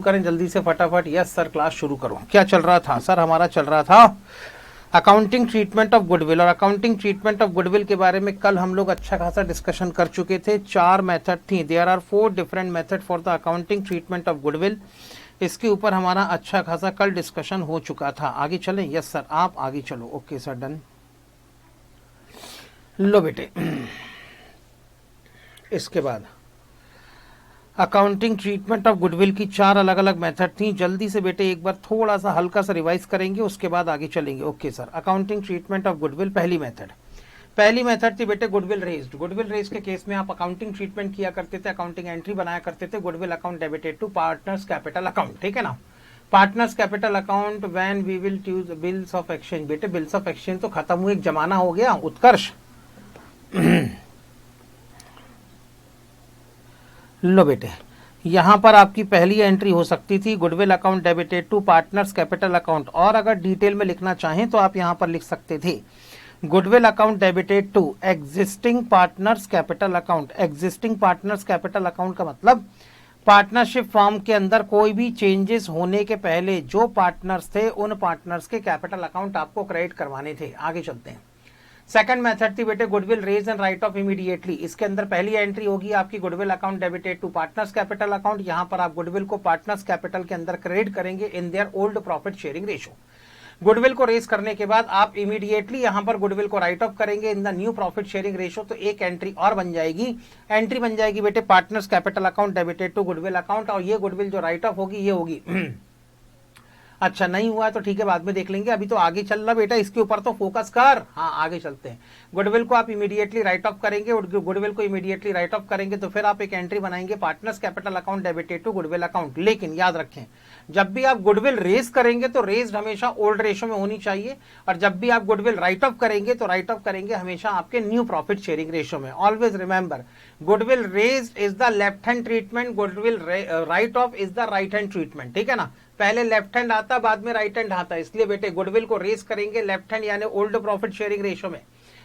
करें जल्दी से फटाफट। यस सर, क्लास शुरू करो। क्या चल रहा था सर? हमारा चल रहा था अकाउंटिंग ट्रीटमेंट ऑफ गुडविल। और अकाउंटिंग ट्रीटमेंट ऑफ गुडविल के बारे में कल हम लोग अच्छा खासा डिस्कशन कर चुके थे। 4 मेथड थी। There are 4 different method for the accounting treatment of goodwill. इसके ऊपर हमारा अच्छा खासा कल डिस्कशन हो चुका था। आगे चलें? यस सर, आप आगे चलो। Okay sir, done. लो बेटे, इसके बाद अकाउंटिंग ट्रीटमेंट ऑफ गुडविल की 4 अलग अलग मेथड थी। जल्दी से बेटे एक बार थोड़ा सा हल्का सा रिवाइज करेंगे, उसके बाद आगे चलेंगे। Okay sir, accounting treatment of goodwill पहली मेथड थी बेटे गुडविल रेज्ड। गुडविल रेज के केस में आप अकाउंटिंग ट्रीटमेंट किया करते थे, अकाउंटिंग एंट्री बनाया करते थे, goodwill account debited to partners capital account. ठीक है ना? Partners capital account when we will use bills of exchange. बेटे बिल्स ऑफ एक्सचेंज तो खत्म हुए, एक जमाना हो गया उत्कर्ष। लो बेटे, यहां पर आपकी पहली एंट्री हो सकती थी goodwill account debited to partners capital account. और अगर डिटेल में लिखना चाहें तो आप यहां पर लिख सकते थे goodwill account debited to existing partners capital account. Existing partners capital account का मतलब पार्टनरशिप फॉर्म के अंदर कोई भी चेंजेस होने के पहले जो पार्टनर्स थे उन पार्टनर्स के कैपिटल अकाउंट आपको क्रेडिट करवाने थे। आगे चलते हैं। सेकंड मेथड थी बेटे goodwill raise and write off immediately. इसके अंदर पहली एंट्री होगी आपकी goodwill account debited to partners capital account. यहां पर आप गुडविल को पार्टनर्स कैपिटल के अंदर क्रेडिट करेंगे in their old profit sharing ratio. Goodwill को रेज करने के बाद आप इमीडिएटली यहां पर गुडविल को राइट ऑफ करेंगे in the new profit sharing ratio. तो एक एंट्री और बन जाएगी। एंट्री बन जाएगी बेटे partners capital account debited to goodwill account. और ये गुडविल जो राइट ऑफ होगी ये होगी अच्छा नहीं हुआ है तो ठीक है, बाद में देख लेंगे, अभी तो आगे चल रहा बेटा, इसके ऊपर तो फोकस कर। हाँ आगे चलते हैं। गुडविल को आप इमीडिएटली राइट ऑफ करेंगे। और गुडविल को इमीडिएटली राइट ऑफ करेंगे तो फिर आप एक एंट्री बनाएंगे partners capital account debited to goodwill account. लेकिन याद रखें, जब भी आप गुडविल रेज करेंगे तो रेज हमेशा ओल्ड रेशो में होनी चाहिए। और जब भी आप गुडविल राइट ऑफ करेंगे तो राइट ऑफ करेंगे हमेशा आपके न्यू प्रॉफिट शेयरिंग रेशो में। Always remember, goodwill raise is the left hand treatment, goodwill write off is the right hand treatment. ठीक है ना? पहले लेफ्ट हैंड आता, बाद में राइट हैंड आता। इसलिए बेटे गुडविल को रेज करेंगे लेफ्ट हैंड यानी ओल्ड प्रॉफिट शेयरिंग रेशो में।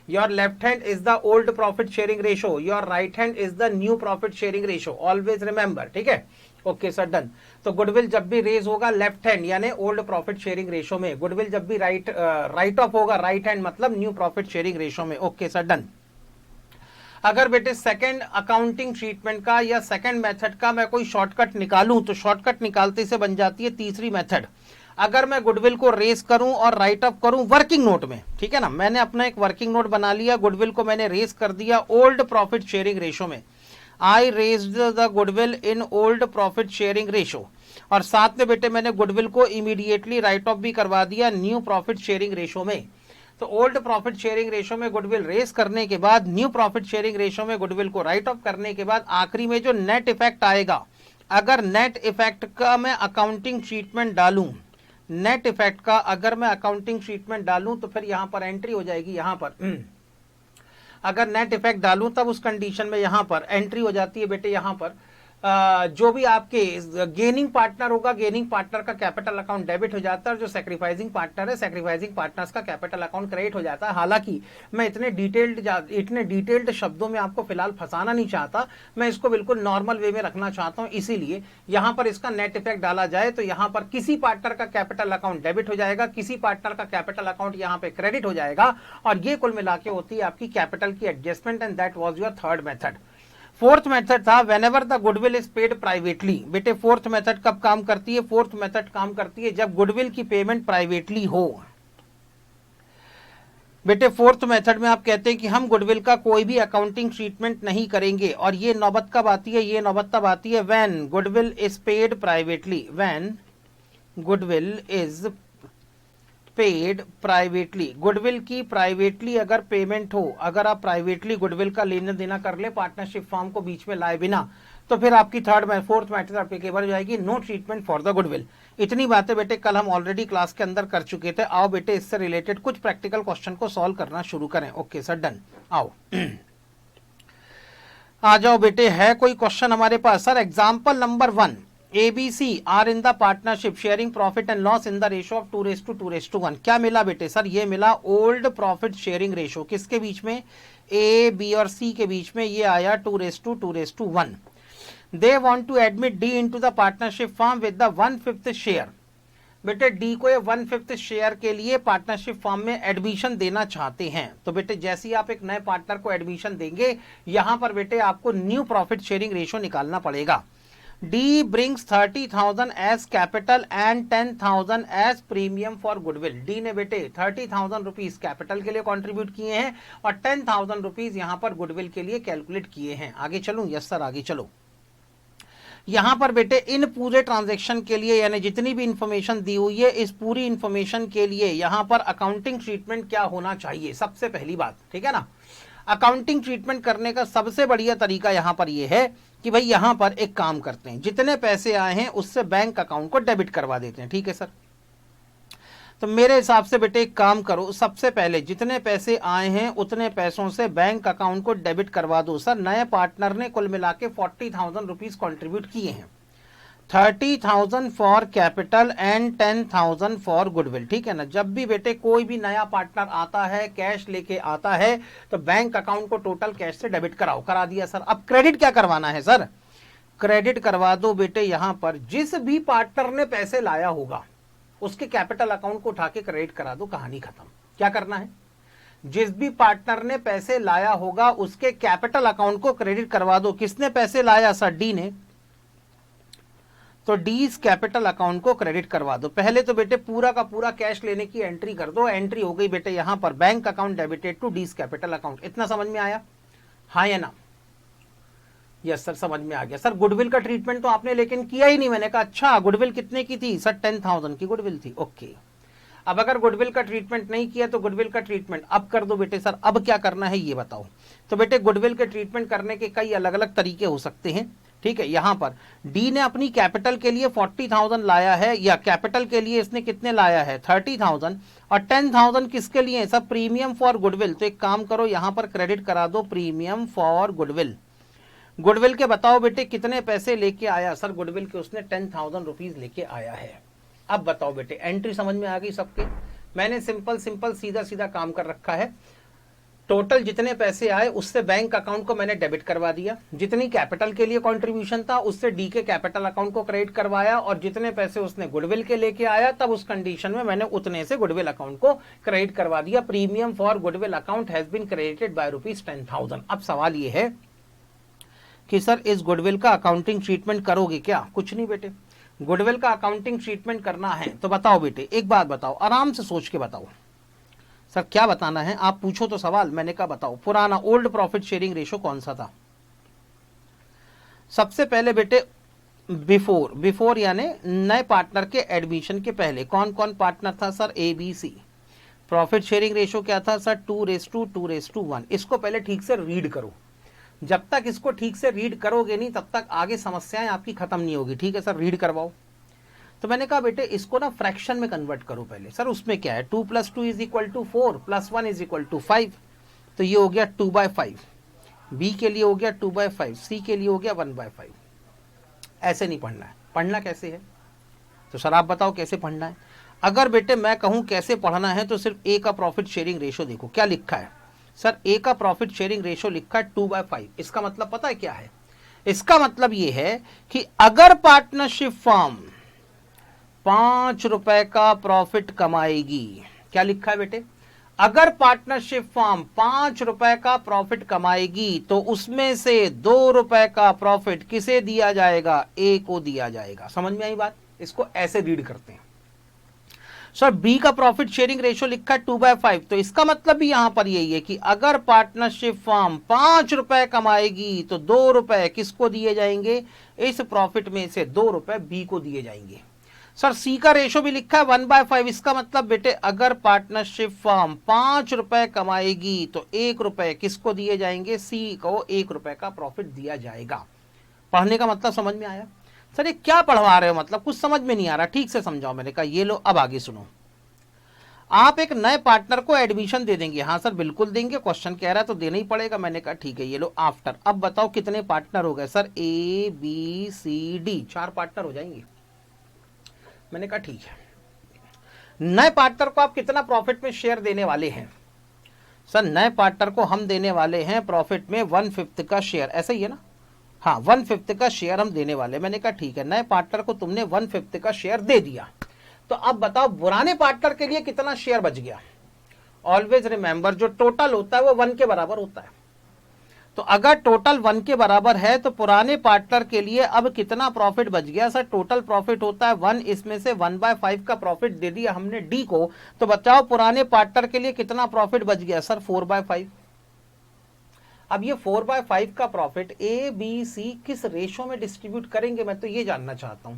Your left hand is the old profit sharing ratio, your right hand is the new profit sharing ratio. Always remember. ठीक है? Okay sir, done. तो goodwill जब भी raise होगा left hand यानी old profit sharing ratio में, goodwill जब भी राइट ऑफ होगा राइट हैंड मतलब न्यू प्रॉफिट शेयरिंग रेशो में। Okay sir, done. अगर बेटे सेकंड अकाउंटिंग ट्रीटमेंट का या सेकंड मेथड का मैं कोई शॉर्टकट निकालूं तो शॉर्टकट निकालते से बन जाती है तीसरी मेथड। अगर मैं गुडविल को रेज करूं और राइट ऑफ करूं वर्किंग नोट में, ठीक है ना, मैंने अपना एक वर्किंग नोट बना लिया, गुडविल को मैंने रेज कर दिया ओल्ड प्रॉफिट शेयरिंग रेशो में। I raised the goodwill in old profit sharing ratio. और साथ में बेटे मैंने गुडविल को इमीडिएटली राइट ऑफ भी करवा दिया न्यू प्रॉफिट शेयरिंग रेशो में। तो ओल्ड प्रॉफिट शेयरिंग रेशो में गुडविल रेस करने के बाद, न्यू प्रॉफिट शेयरिंग रेशो में गुडविल को राइट ऑफ करने के बाद आखिरी में जो नेट इफेक्ट आएगा, अगर नेट इफेक्ट का मैं अकाउंटिंग ट्रीटमेंट डालूं, नेट इफेक्ट का अगर मैं अकाउंटिंग ट्रीटमेंट डालूं तो फिर यहां पर एंट्री हो जाएगी। यहां पर अगर नेट इफेक्ट डालूं तब उस कंडीशन में यहां पर एंट्री हो जाती है बेटे। यहां पर जो भी आपके गेनिंग पार्टनर होगा, गेनिंग पार्टनर का कैपिटल अकाउंट डेबिट हो जाता है, और जो सैक्रिफाइसिंग पार्टनर है, सैक्रिफाइसिंग पार्टनर्स का कैपिटल अकाउंट क्रेडिट हो जाता है। हालांकि मैं इतने डिटेल्ड शब्दों में आपको फिलहाल फंसाना नहीं चाहता, मैं इसको बिल्कुल नॉर्मल वे में रखना चाहता हूं। इसीलिए यहां पर इसका नेट इफेक्ट डाला जाए तो यहां पर किसी पार्टनर का कैपिटल अकाउंट डेबिट हो जाएगा, किसी पार्टनर का कैपिटल अकाउंट यहां पे क्रेडिट हो जाएगा, और ये कुल मिला के होती है आपकी कैपिटल की adjustment. And that was your third method. Fourth method था whenever the goodwill is paid privately. बेटे फोर्थ मेथड कब काम करती है? फोर्थ मेथड काम करती है जब गुडविल की पेमेंट प्राइवेटली हो। बेटे फोर्थ मेथड में आप कहते हैं कि हम गुडविल का कोई भी अकाउंटिंग ट्रीटमेंट नहीं करेंगे। और ये नौबत कब आती है? ये नौबत तब आती है when goodwill is paid privately. When goodwill is paid privately, goodwill की प्राइवेटली अगर पेमेंट हो, अगर आप प्राइवेटली गुडविल का लेना देना कर ले पार्टनरशिप फॉर्म को बीच में लाए बिना, तो फिर आपकी फोर्थ मेथड एप्लीकेबल हो जाएगी, no treatment for the goodwill. इतनी बातें बेटे कल हम ऑलरेडी क्लास के अंदर कर चुके थे। आओ बेटे इससे रिलेटेड कुछ प्रैक्टिकल क्वेश्चन को सॉल्व करना शुरू करें। Okay sir, done. आओ आ जाओ बेटे, है कोई क्वेश्चन हमारे पास? Sir example number 1, ABC are in the partnership sharing profit and loss in the ratio of 2:1। क्या मिला बेटे? सर ये मिला ओल्ड प्रॉफिट शेयरिंग रेशो। किसके बीच में? A, B और C के बीच में ये आया 2:1। They want to admit D into the partnership firm with the 1/5 share. बेटे डी को ये 1/5 शेयर के लिए पार्टनरशिप फर्म में एडमिशन देना चाहते हैं। तो बेटे जैसे ही आप एक नए पार्टनर को एडमिशन देंगे, यहां पर बेटे आपको न्यू प्रॉफिट शेयरिंग रेशो निकालना पड़ेगा। D brings 30,000 as capital and 10,000 as premium for goodwill. D ने बेटे 30,000 रुपीज कैपिटल के लिए कॉन्ट्रीब्यूट किए हैं और 10,000 रुपीज यहां पर गुडविल के लिए कैलकुलेट किए हैं। आगे चलूं? यस सर, आगे चलो। यहां पर बेटे इन पूरे ट्रांजैक्शन के लिए, यानी जितनी भी इंफॉर्मेशन दी हुई है, इस पूरी इंफॉर्मेशन के लिए यहां पर अकाउंटिंग ट्रीटमेंट क्या होना चाहिए, सबसे पहली बात, ठीक है ना। अकाउंटिंग ट्रीटमेंट करने का सबसे बढ़िया तरीका यहां पर यह है कि भाई यहां पर एक काम करते हैं, जितने पैसे आए हैं उससे बैंक अकाउंट को डेबिट करवा देते हैं। ठीक है सर, तो मेरे हिसाब से बेटे एक काम करो, सबसे पहले जितने पैसे आए हैं उतने पैसों से बैंक अकाउंट को डेबिट करवा दो। सर नए पार्टनर ने कुल मिला के 40,000 रुपीज कॉन्ट्रीब्यूट किए हैं, 30,000 for capital and 10,000 for goodwill. ठीक है ना। जब भी बेटे कोई भी नया पार्टनर आता है, कैश लेके आता है, तो बैंक अकाउंट को टोटल कैश से डेबिट कराओ। करा दिया सर। अब क्रेडिट क्या करवाना है सर? क्रेडिट करवा दो बेटे यहां पर जिस भी पार्टनर ने पैसे लाया होगा उसके कैपिटल अकाउंट को उठा के क्रेडिट करा दो, कहानी खत्म। क्या करना है? जिस भी पार्टनर ने पैसे लाया होगा उसके कैपिटल अकाउंट को क्रेडिट करवा दो। किसने पैसे लाया सर? डी ने। तो डी कैपिटल अकाउंट को क्रेडिट करवा दो। पहले तो बेटे पूरा का पूरा कैश लेने की एंट्री कर दो। एंट्री हो गई बेटे यहां पर bank account debited to D capital account. इतना समझ में आया? हाँ या ना? यस सर, समझ में आ गया। सर गुडविल का ट्रीटमेंट तो आपने लेकिन किया ही नहीं। मैंने कहा अच्छा गुडविल कितने की थी? सर 10,000 की गुडविल थी। ओके, अब अगर गुडविल का ट्रीटमेंट नहीं किया तो गुडविल का ट्रीटमेंट अब कर दो बेटे। सर अब क्या करना है ये बताओ। तो बेटे गुडविल के ट्रीटमेंट करने के कई अलग अलग तरीके हो सकते हैं। ठीक है, यहां पर डी ने अपनी कैपिटल के लिए 40,000 लाया है, या कैपिटल के लिए इसने कितने लाया है? 30,000। और 10,000 किसके लिए? सब प्रीमियम फॉर गुडविल। तो एक काम करो यहां पर क्रेडिट करा दो प्रीमियम फॉर गुडविल। गुडविल के बताओ बेटे कितने पैसे लेके आया? सर गुडविल के उसने 10,000 रुपीज लेके आया है। अब बताओ बेटे एंट्री समझ में आ गई सबके? मैंने सिंपल सिंपल सीधा सीधा काम कर रखा है। टोटल जितने पैसे आए उससे बैंक अकाउंट को मैंने डेबिट करवा दिया, जितनी कैपिटल के लिए कंट्रीब्यूशन था उससे डी के कैपिटल अकाउंट को क्रेडिट करवाया, और जितने पैसे उसने गुडविल के लेके आया तब उस कंडीशन में मैंने उतने से गुडविल अकाउंट को क्रेडिट करवा दिया। Premium for goodwill account has been credited by ₹10,000। अब सवाल ये है कि सर इस गुडविल का अकाउंटिंग ट्रीटमेंट करोगे क्या? कुछ नहीं बेटे, गुडविल का अकाउंटिंग ट्रीटमेंट करना है तो बताओ बेटे, एक बात बताओ, आराम से सोच के बताओ। सर क्या बताना है? आप पूछो तो सवाल। मैंने कहा बताओ पुराना ओल्ड प्रॉफिट शेयरिंग रेशो कौन सा था? सबसे पहले बेटे बिफोर यानी नए पार्टनर के एडमिशन के पहले कौन कौन पार्टनर था? Sir A B C. Profit sharing ratio क्या था? सर 2:1। इसको पहले ठीक से रीड करो। जब तक इसको ठीक से रीड करोगे नहीं तब तक आगे समस्याएं आपकी खत्म नहीं होगी। ठीक है सर, रीड करवाओ। तो मैंने कहा बेटे इसको ना फ्रैक्शन में कन्वर्ट करो पहले। सर उसमें क्या है? 2 + 2 = 4 + 1 = 5। तो ये हो गया 2/5। बी के लिए हो गया 2/5, सी के लिए हो गया 1/5। ऐसे नहीं पढ़ना है। पढ़ना कैसे है? तो सर आप बताओ कैसे पढ़ना है? अगर बेटे मैं कहूं कैसे पढ़ना है तो सिर्फ ए का प्रॉफिट शेयरिंग रेशो देखो क्या लिखा है। सर ए का प्रॉफिट शेयरिंग रेशो लिखा है 2/5। इसका मतलब पता है क्या है? इसका मतलब ये है कि अगर पार्टनरशिप फर्म 5 रुपए का प्रॉफिट कमाएगी, क्या लिखा है बेटे? अगर पार्टनरशिप फर्म 5 रुपए का प्रॉफिट कमाएगी तो उसमें से 2 रुपए का प्रॉफिट किसे दिया जाएगा? ए को दिया जाएगा। समझ में आई बात? इसको ऐसे रीड करते हैं। सर बी का प्रॉफिट शेयरिंग रेशो लिखा है 2/5। तो इसका मतलब भी यहां पर यही है कि अगर पार्टनरशिप फर्म 5 रुपए कमाएगी तो 2 रुपए किसको दिए जाएंगे? इस प्रॉफिट में से 2 रुपए बी को दिए जाएंगे। सर सी का रेशो भी लिखा है 1/5। इसका मतलब बेटे अगर पार्टनरशिप फर्म 5 रुपए कमाएगी तो 1 रुपए किसको दिए जाएंगे? सी को 1 रुपए का प्रॉफिट दिया जाएगा। पढ़ने का मतलब समझ में आया? सर ये क्या पढ़वा रहे हो? मतलब कुछ समझ में नहीं आ रहा, ठीक से समझाओ। मैंने कहा ये लो अब आगे सुनो। आप एक नए पार्टनर को एडमिशन दे देंगे? हाँ सर बिल्कुल देंगे। क्वेश्चन कह रहा है तो देना ही पड़ेगा। मैंने कहा ठीक है, ये लो आफ्टर। अब बताओ कितने पार्टनर हो गए? Sir A B C D 4 partner हो जाएंगे। मैंने कहा ठीक है। नए पार्टनर को आप कितना प्रॉफिट में शेयर देने वाले हैं? सर नए पार्टनर को हम देने वाले हैं प्रॉफिट में 1/5 का शेयर। ऐसा ही है ना? हाँ 1/5 का शेयर हम देने वाले। मैंने कहा ठीक है, नए पार्टनर को तुमने 1/5 का शेयर दे दिया, तो अब बताओ पुराने पार्टनर के लिए कितना शेयर बच गया। ऑलवेज रिमेंबर, जो टोटल होता है वो 1 के बराबर होता है। तो अगर टोटल 1 के बराबर है तो पुराने पार्टनर के लिए अब कितना प्रॉफिट बच गया। सर टोटल प्रॉफिट होता है 1, इसमें से 1/5 का प्रॉफिट दे दिया हमने डी को, तो बताओ पुराने पार्टनर के लिए कितना प्रॉफिट बच गया। सर 4/5। अब ये 4/5 का प्रॉफिट ए बी सी किस रेशो में डिस्ट्रीब्यूट करेंगे, मैं तो ये जानना चाहता हूं।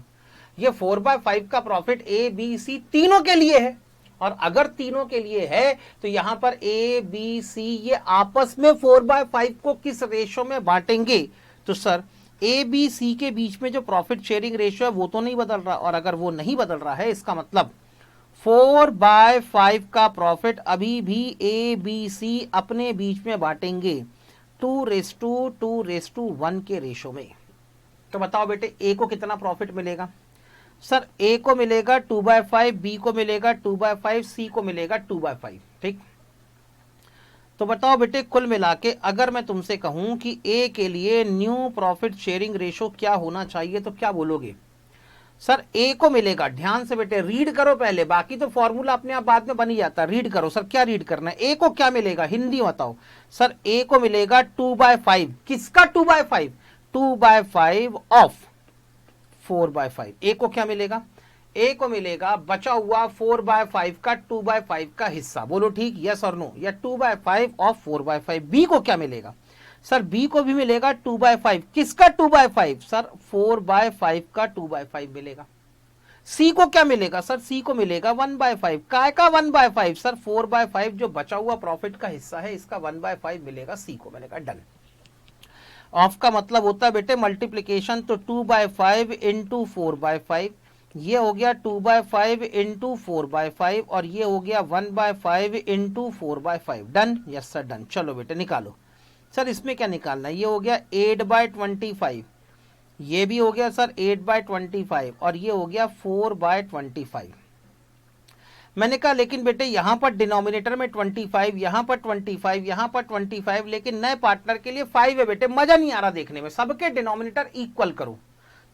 ये 4/5 का प्रॉफिट ए बी सी तीनों के लिए है, और अगर तीनों के लिए है तो यहां पर ए बी सी ये आपस में 4/5 को किस रेशो में बांटेंगे। तो सर ए बी सी के बीच में जो प्रॉफिट शेयरिंग रेशो है वो तो नहीं बदल रहा, और अगर वो नहीं बदल रहा है इसका मतलब 4/5 का प्रॉफिट अभी भी ए बी सी अपने बीच में बांटेंगे 2:1 के रेशो में। तो बताओ बेटे ए को कितना प्रॉफिट मिलेगा। सर ए को मिलेगा 2/5, बी को मिलेगा 2/5, सी को मिलेगा 2/5। ठीक, तो बताओ बेटे कुल मिला के अगर मैं तुमसे कहूं कि ए के लिए न्यू प्रॉफिट शेयरिंग रेशो क्या होना चाहिए तो क्या बोलोगे। सर ए को मिलेगा, ध्यान से बेटे रीड करो पहले, बाकी तो फॉर्मूला अपने आप बाद में बन ही जाता है। रीड करो। सर क्या रीड करना है, ए को क्या मिलेगा, हिंदी बताओ। सर ए को मिलेगा 2/5, किसका 2/5, 2/5 ऑफ 4/5। ए को क्या मिलेगा, ए को मिलेगा बचा हुआ 4/5 का 2/5 का हिस्सा। बोलो ठीक, यस और नो, या 2/5 ऑफ 4/5। बी को क्या मिलेगा, सर बी को भी मिलेगा 2/5, किसका 2/5, सर 4/5 का 2/5 मिलेगा। सी को क्या मिलेगा, सर सी को मिलेगा 1/5, काय का 1/5, सर 4/5 जो बचा हुआ प्रॉफिट का हिस्सा है इसका 1/5 मिलेगा सी को। मैंने कहा डन। ऑफ का मतलब होता है बेटे मल्टीप्लीकेशन, तो 2/5 इंटू 4/5, ये हो गया 2/5 इंटू 4/5, और ये हो गया 1/5 into 4/5। Done, yes sir done. चलो बेटे निकालो। सर इसमें क्या निकालना है, ये हो गया 8/25, ये भी हो गया सर 8/25, और ये हो गया 4/25। मैंने कहा लेकिन बेटे यहां पर डिनोमिनेटर में 25, यहां पर 25, यहां पर 25, लेकिन नए पार्टनर के लिए 5 है बेटे, मजा नहीं आ रहा देखने में, सबके डिनोमिनेटर इक्वल करो।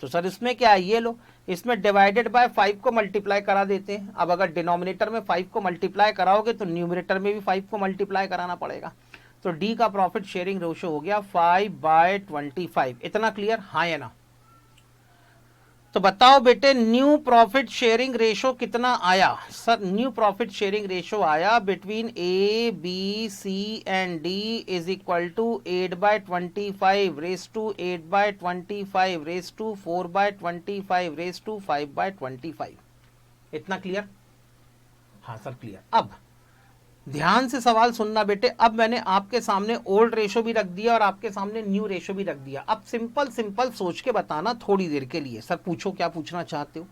तो सर इसमें क्या है, ये लो, इसमें डिवाइडेड बाय 5 को मल्टीप्लाई करा देते हैं। अब अगर डिनोमिनेटर में 5 को मल्टीप्लाई कराओगे तो न्यूमरेटर में भी 5 को मल्टीप्लाई कराना पड़ेगा। तो डी का प्रॉफिट शेयरिंग रेशो हो गया 5/25। इतना क्लियर, हाँ या ना। तो बताओ बेटे न्यू प्रॉफिट शेयरिंग रेशो कितना आया। Sir new profit sharing ratio आया between A B C and D is equal to 8/25 रेस टू 8/25 रेस टू 4/25 रेस टू 5/25। इतना क्लियर, हाँ सर क्लियर। अब ध्यान से सवाल सुनना बेटे, अब मैंने आपके सामने ओल्ड रेशो भी रख दिया और आपके सामने न्यू रेशो भी रख दिया। अब सिंपल सिंपल सोच के बताना थोड़ी देर के लिए। सर पूछो क्या पूछना चाहते हो।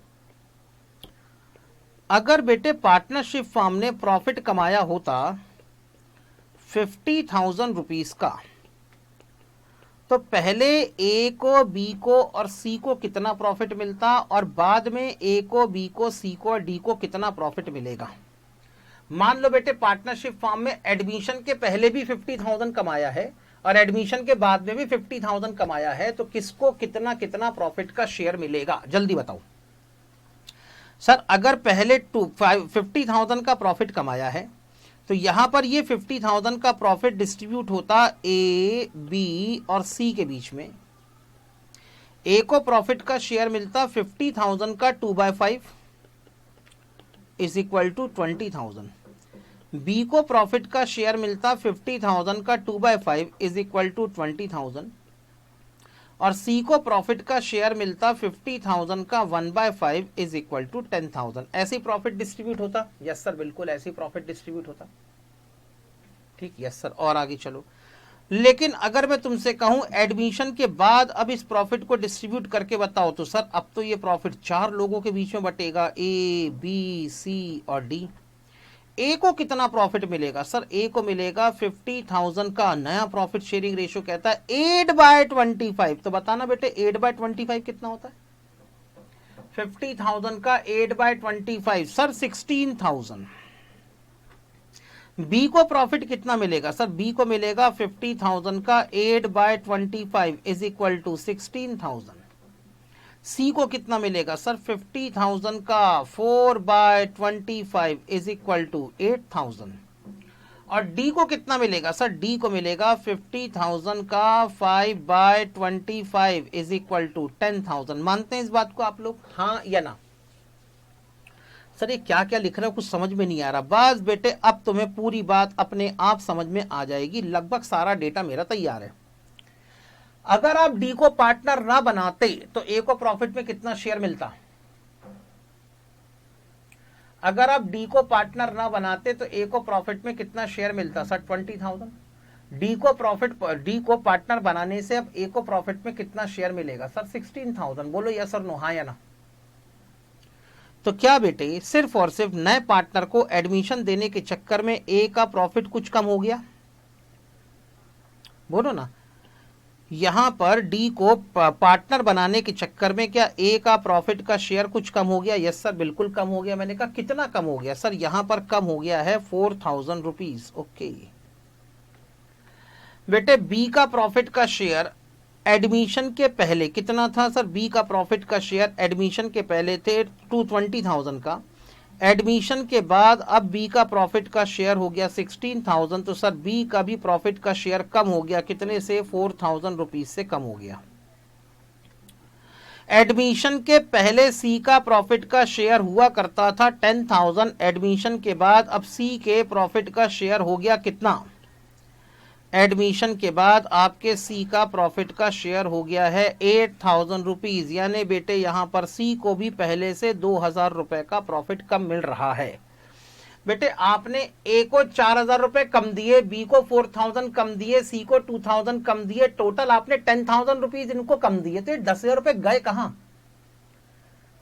अगर बेटे पार्टनरशिप फर्म ने प्रॉफिट कमाया होता 50,000 रुपीज का, तो पहले ए को, बी को और सी को कितना प्रॉफिट मिलता, और बाद में ए को, बी को, सी को और डी को कितना प्रॉफिट मिलेगा। मान लो बेटे पार्टनरशिप फॉर्म में एडमिशन के पहले भी 50,000 कमाया है और एडमिशन के बाद में भी 50,000 कमाया है, तो किसको कितना कितना प्रॉफिट का शेयर मिलेगा, जल्दी बताओ। सर अगर पहले 50,000 का प्रॉफिट कमाया है तो यहां पर ये 50,000 का प्रॉफिट डिस्ट्रीब्यूट होता ए, बी और सी के बीच में। ए को प्रॉफिट का शेयर मिलता 50,000 का 2/5 इज इक्वल टू 20,000। बी को प्रॉफिट का शेयर मिलता 50,000 का 2/5 इज इक्वल टू 20,000, और सी को प्रॉफिट का शेयर मिलता 50,000 का 1/5 इज इक्वल टू 10,000। ऐसे प्रॉफिट डिस्ट्रीब्यूट होता। यस सर बिल्कुल ऐसे प्रॉफिट डिस्ट्रीब्यूट होता। ठीक, यस सर। और आगे चलो। लेकिन अगर मैं तुमसे कहूं एडमिशन के बाद अब इस प्रॉफिट को डिस्ट्रीब्यूट करके बताओ, तो सर अब तो ये प्रॉफिट 4 लोगों के बीच में बटेगा, ए, बी, सी और डी। ए को कितना प्रॉफिट मिलेगा। सर ए को मिलेगा 50,000 का नया प्रॉफिट शेयरिंग रेशियो कहता है 8/25। तो बताना बेटे 8/25 कितना होता है। 50,000 का 8/25 सर 16,000। बी को प्रॉफिट कितना मिलेगा सर? बी को मिलेगा 50,000 का 8/25 इज इक्वल टू 16,000। सी को कितना मिलेगा सर? 50,000 का 4/25 इज इक्वल टू 8,000। और डी को कितना मिलेगा सर? डी को मिलेगा 50,000 का 5/25 इज इक्वल टू 10,000। मानते हैं इस बात को आप लोग, हाँ या ना? सर ये क्या क्या लिख रहे हो, कुछ समझ में नहीं आ रहा। बस बेटे अब तुम्हें पूरी बात अपने आप समझ में आ जाएगी। लगभग सारा डेटा मेरा तैयार है। अगर आप डी को पार्टनर ना बनाते तो ए को प्रॉफिट में कितना शेयर मिलता? अगर आप डी को पार्टनर ना बनाते तो ए को प्रॉफिट में कितना शेयर मिलता सर? 20,000। डी को पार्टनर बनाने से अब ए को प्रॉफिट में कितना शेयर मिलेगा सर? 16,000। बोलो यस और नो, हाँ या ना? तो क्या बेटे सिर्फ और सिर्फ नए पार्टनर को एडमिशन देने के चक्कर में ए का प्रॉफिट कुछ कम हो गया? बोलो ना। यहां पर डी को पार्टनर बनाने के चक्कर में क्या ए का प्रॉफिट का शेयर कुछ कम हो गया? यस सर, बिल्कुल कम हो गया। मैंने कहा कितना कम हो गया सर? यहां पर कम हो गया है 4,000 रुपीज। ओके बेटे, बी का प्रॉफिट का शेयर एडमिशन के पहले कितना था सर? बी का प्रॉफिट का शेयर एडमिशन के पहले थे 220,000 का। एडमिशन के बाद अब बी का प्रॉफिट का शेयर हो गया 16,000। तो सर बी का भी प्रॉफिट का शेयर कम हो गया, कितने से? 4,000 रुपीज से कम हो गया। एडमिशन के पहले सी का प्रॉफिट का शेयर हुआ करता था 10,000। एडमिशन के बाद अब सी के प्रॉफिट का शेयर हो गया कितना? एडमिशन के बाद आपके सी का प्रॉफिट का शेयर हो गया है 8,000 रुपीज। यानी बेटे यहां पर सी को भी पहले से 2,000 रुपए का प्रॉफिट कम मिल रहा है। बेटे आपने ए को 4,000 रुपए कम दिए, बी को 4,000 कम दिए, सी को 2,000 कम दिए, टोटल आपने 10,000 रुपीज इनको कम दिए। तो 10,000 रुपए गए कहां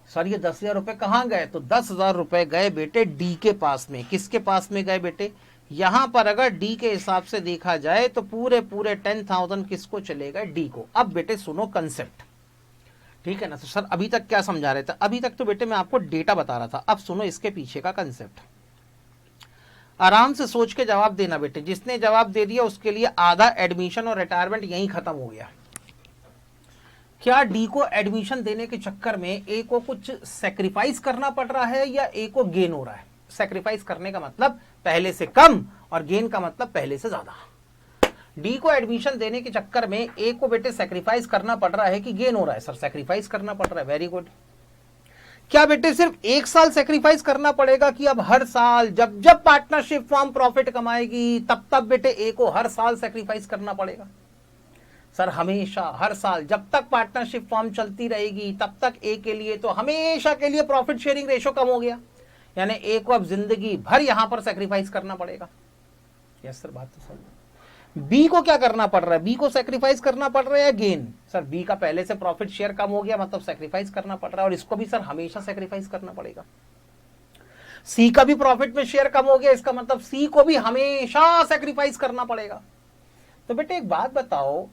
सर? ये 10,000 रुपए कहां गए? तो 10,000 रुपए गए बेटे डी के पास में। किसके पास में गए बेटे? यहां पर अगर डी के हिसाब से देखा जाए तो पूरे 10,000 किसको चले गए? डी को। अब बेटे सुनो कंसेप्ट, ठीक है ना? तो सर अभी तक क्या समझा रहे थे? अभी तक तो बेटे मैं आपको डेटा बता रहा था। अब सुनो इसके पीछे का कंसेप्ट, आराम से सोच के जवाब देना बेटे। जिसने जवाब दे दिया उसके लिए आधा एडमिशन और रिटायरमेंट यहीं खत्म हो गया। क्या डी को एडमिशन देने के चक्कर में ए को कुछ सेक्रीफाइस करना पड़ रहा है या ए को गेन हो रहा है? सेक्रीफाइस करने का मतलब पहले से कम और गेन का मतलब पहले से ज्यादा। डी को एडमिशन देने के चक्कर में ए को बेटे सेक्रीफाइस करना पड़ रहा है कि गेन हो रहा है? सर सेक्रीफाइस करना पड़ रहा है। Very good. क्या बेटे सिर्फ 1 साल सेक्रीफाइस करना पड़ेगा कि अब हर साल जब जब पार्टनरशिप फॉर्म प्रॉफिट कमाएगी तब तब बेटे ए को हर साल सेक्रीफाइस करना पड़ेगा? सर हमेशा, हर साल, जब तक पार्टनरशिप फॉर्म चलती रहेगी तब तक ए के लिए तो हमेशा के लिए प्रॉफिट शेयरिंग रेशो कम हो गया। यानी ए को अब जिंदगी भर यहां पर सेक्रीफाइस करना पड़ेगा। यस सर, बात तो सही। बी को क्या करना पड़ रहा है? बी को सेक्रीफाइस करना पड़ रहा है या गेन? सर बी का पहले से प्रॉफिट शेयर कम हो गया मतलब सेक्रीफाइस करना पड़ रहा है, और इसको भी सर हमेशा सेक्रीफाइस करना पड़ेगा। सी का भी प्रॉफिट में शेयर कम हो गया, इसका मतलब सी को भी हमेशा सेक्रीफाइस करना पड़ेगा। तो बेटे एक बात बताओ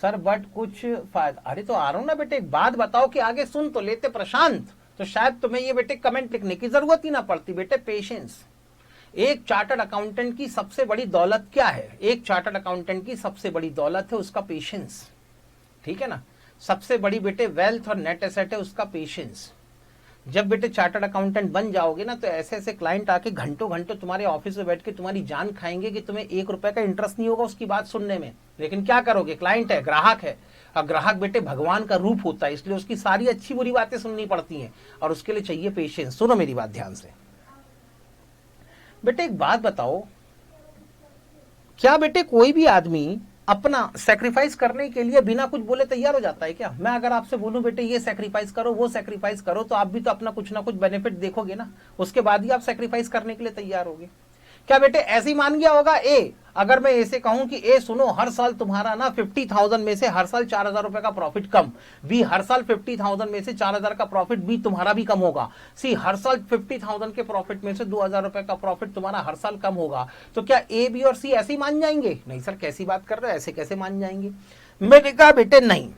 सर, बट कुछ फायदा, अरे तो आ रहा हूं ना बेटे, एक बात बताओ कि आगे सुन तो लेते प्रशांत, तो शायद तुम्हें ये बेटे कमेंट लिखने की जरूरत ही ना पड़ती। बेटे पेशेंस, एक चार्टर्ड अकाउंटेंट की सबसे बड़ी दौलत क्या है? एक चार्टर्ड अकाउंटेंट की सबसे बड़ी दौलत है उसका पेशेंस, ठीक है ना? सबसे बड़ी बेटे वेल्थ और नेट एसेट है उसका पेशेंस। जब बेटे चार्टर्ड अकाउंटेंट बन जाओगे ना तो ऐसे ऐसे क्लाइंट आके घंटों घंटों तुम्हारे ऑफिस में बैठ के तुम्हारी जान खाएंगे कि तुम्हें 1 रुपए का इंटरेस्ट नहीं होगा उसकी बात सुनने में। लेकिन क्या करोगे? क्लाइंट है, ग्राहक है, और ग्राहक बेटे भगवान का रूप होता है, इसलिए उसकी सारी अच्छी बुरी बातें सुननी पड़ती हैं और उसके लिए चाहिए पेशेंस। सुनो मेरी बात ध्यान से बेटे, एक बात बताओ, क्या बेटे कोई भी आदमी अपना सेक्रीफाइस करने के लिए बिना कुछ बोले तैयार हो जाता है क्या? मैं अगर आपसे बोलूं बेटे ये सेक्रीफाइस करो, वो सेक्रीफाइस करो, तो आप भी तो अपना कुछ ना कुछ बेनिफिट देखोगे ना, उसके बाद ही आप सेक्रीफाइस करने के लिए तैयार होगे। क्या बेटे ऐसे ही मान गया होगा ए? अगर मैं ऐसे कहूं कि ए सुनो, हर साल तुम्हारा ना 50,000 में से हर साल 4,000 रुपए का प्रॉफिट कम, बी हर साल 50,000 में से 4,000 का प्रॉफिट बी तुम्हारा भी कम होगा, सी हर साल 50,000 के प्रॉफिट में से 2,000 रुपए का प्रॉफिट तुम्हारा हर साल कम होगा, तो क्या ए बी और सी ऐसे ही मान जाएंगे? नहीं सर, कैसी बात कर रहे हो, ऐसे कैसे मान जाएंगे? मैंने कहा बेटे नहीं,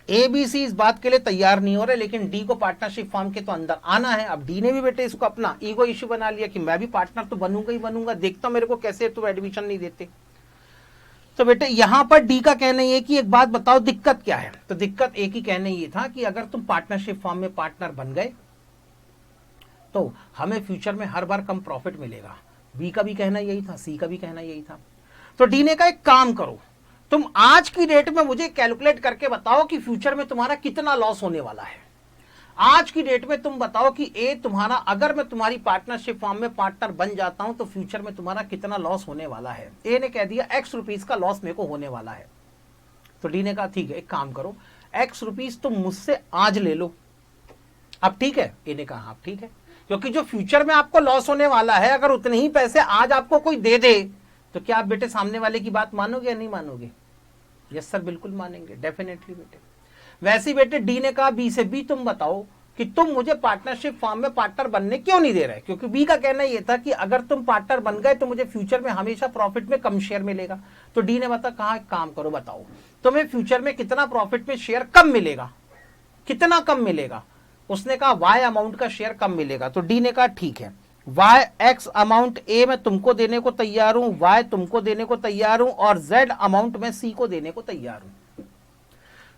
ए बी सी इस बात के लिए तैयार नहीं हो रहे, लेकिन डी को पार्टनरशिप फॉर्म के तो अंदर आना है। अब डी ने भी बेटे इसको अपना ईगो इश्यू बना लिया कि मैं भी पार्टनर तो बनूंगा ही बनूंगा, देखता मेरे को कैसे तुम एडमिशन नहीं देते। तो बेटे यहां पर डी का कहना ये कि एक बात बताओ दिक्कत क्या है। तो दिक्कत एक ही कहना ये था कि अगर तुम पार्टनरशिप फॉर्म में पार्टनर बन गए तो हमें फ्यूचर में हर बार कम प्रॉफिट मिलेगा। बी का भी कहना यही था, सी का भी कहना यही था। तो डी ने कहा एक काम करो, तुम आज की डेट में मुझे कैलकुलेट करके बताओ कि फ्यूचर में तुम्हारा कितना लॉस होने वाला है। आज की डेट में तुम बताओ कि ए तुम्हारा, अगर मैं तुम्हारी पार्टनरशिप फॉर्म में पार्टनर बन जाता हूं तो फ्यूचर में तुम्हारा कितना लॉस होने वाला है। ए ने कह दिया एक्स रुपीस का लॉस मेरे को होने वाला है। तो डी ने कहा ठीक है, एक काम करो, एक्स रुपीस तुम मुझसे आज ले लो। अब ठीक है, ए ने कहा हाँ ठीक है, क्योंकि जो फ्यूचर में आपको लॉस होने वाला है, अगर उतने ही पैसे आज आपको कोई दे दे तो क्या आप बेटे सामने वाले की बात मानोगे या नहीं मानोगे? यस सर, बिल्कुल मानेंगे, डेफिनेटली बेटे। वैसे ही बेटे डी ने कहा बी से, बी तुम बताओ कि तुम मुझे पार्टनरशिप फॉर्म में पार्टनर बनने क्यों नहीं दे रहे? क्योंकि बी का कहना यह था कि अगर तुम पार्टनर बन गए तो मुझे फ्यूचर में हमेशा प्रॉफिट में कम शेयर मिलेगा। तो डी ने बता कहा एक काम करो, बताओ तुम्हें फ्यूचर में कितना प्रॉफिट में शेयर कम मिलेगा, कितना कम मिलेगा? उसने कहा वाई अमाउंट का शेयर कम मिलेगा। तो डी ने कहा ठीक है, वाई एक्स अमाउंट ए मैं तुमको देने को तैयार हूं, वाई तुमको देने को तैयार हूं, और जेड अमाउंट मैं सी को देने को तैयार हूं।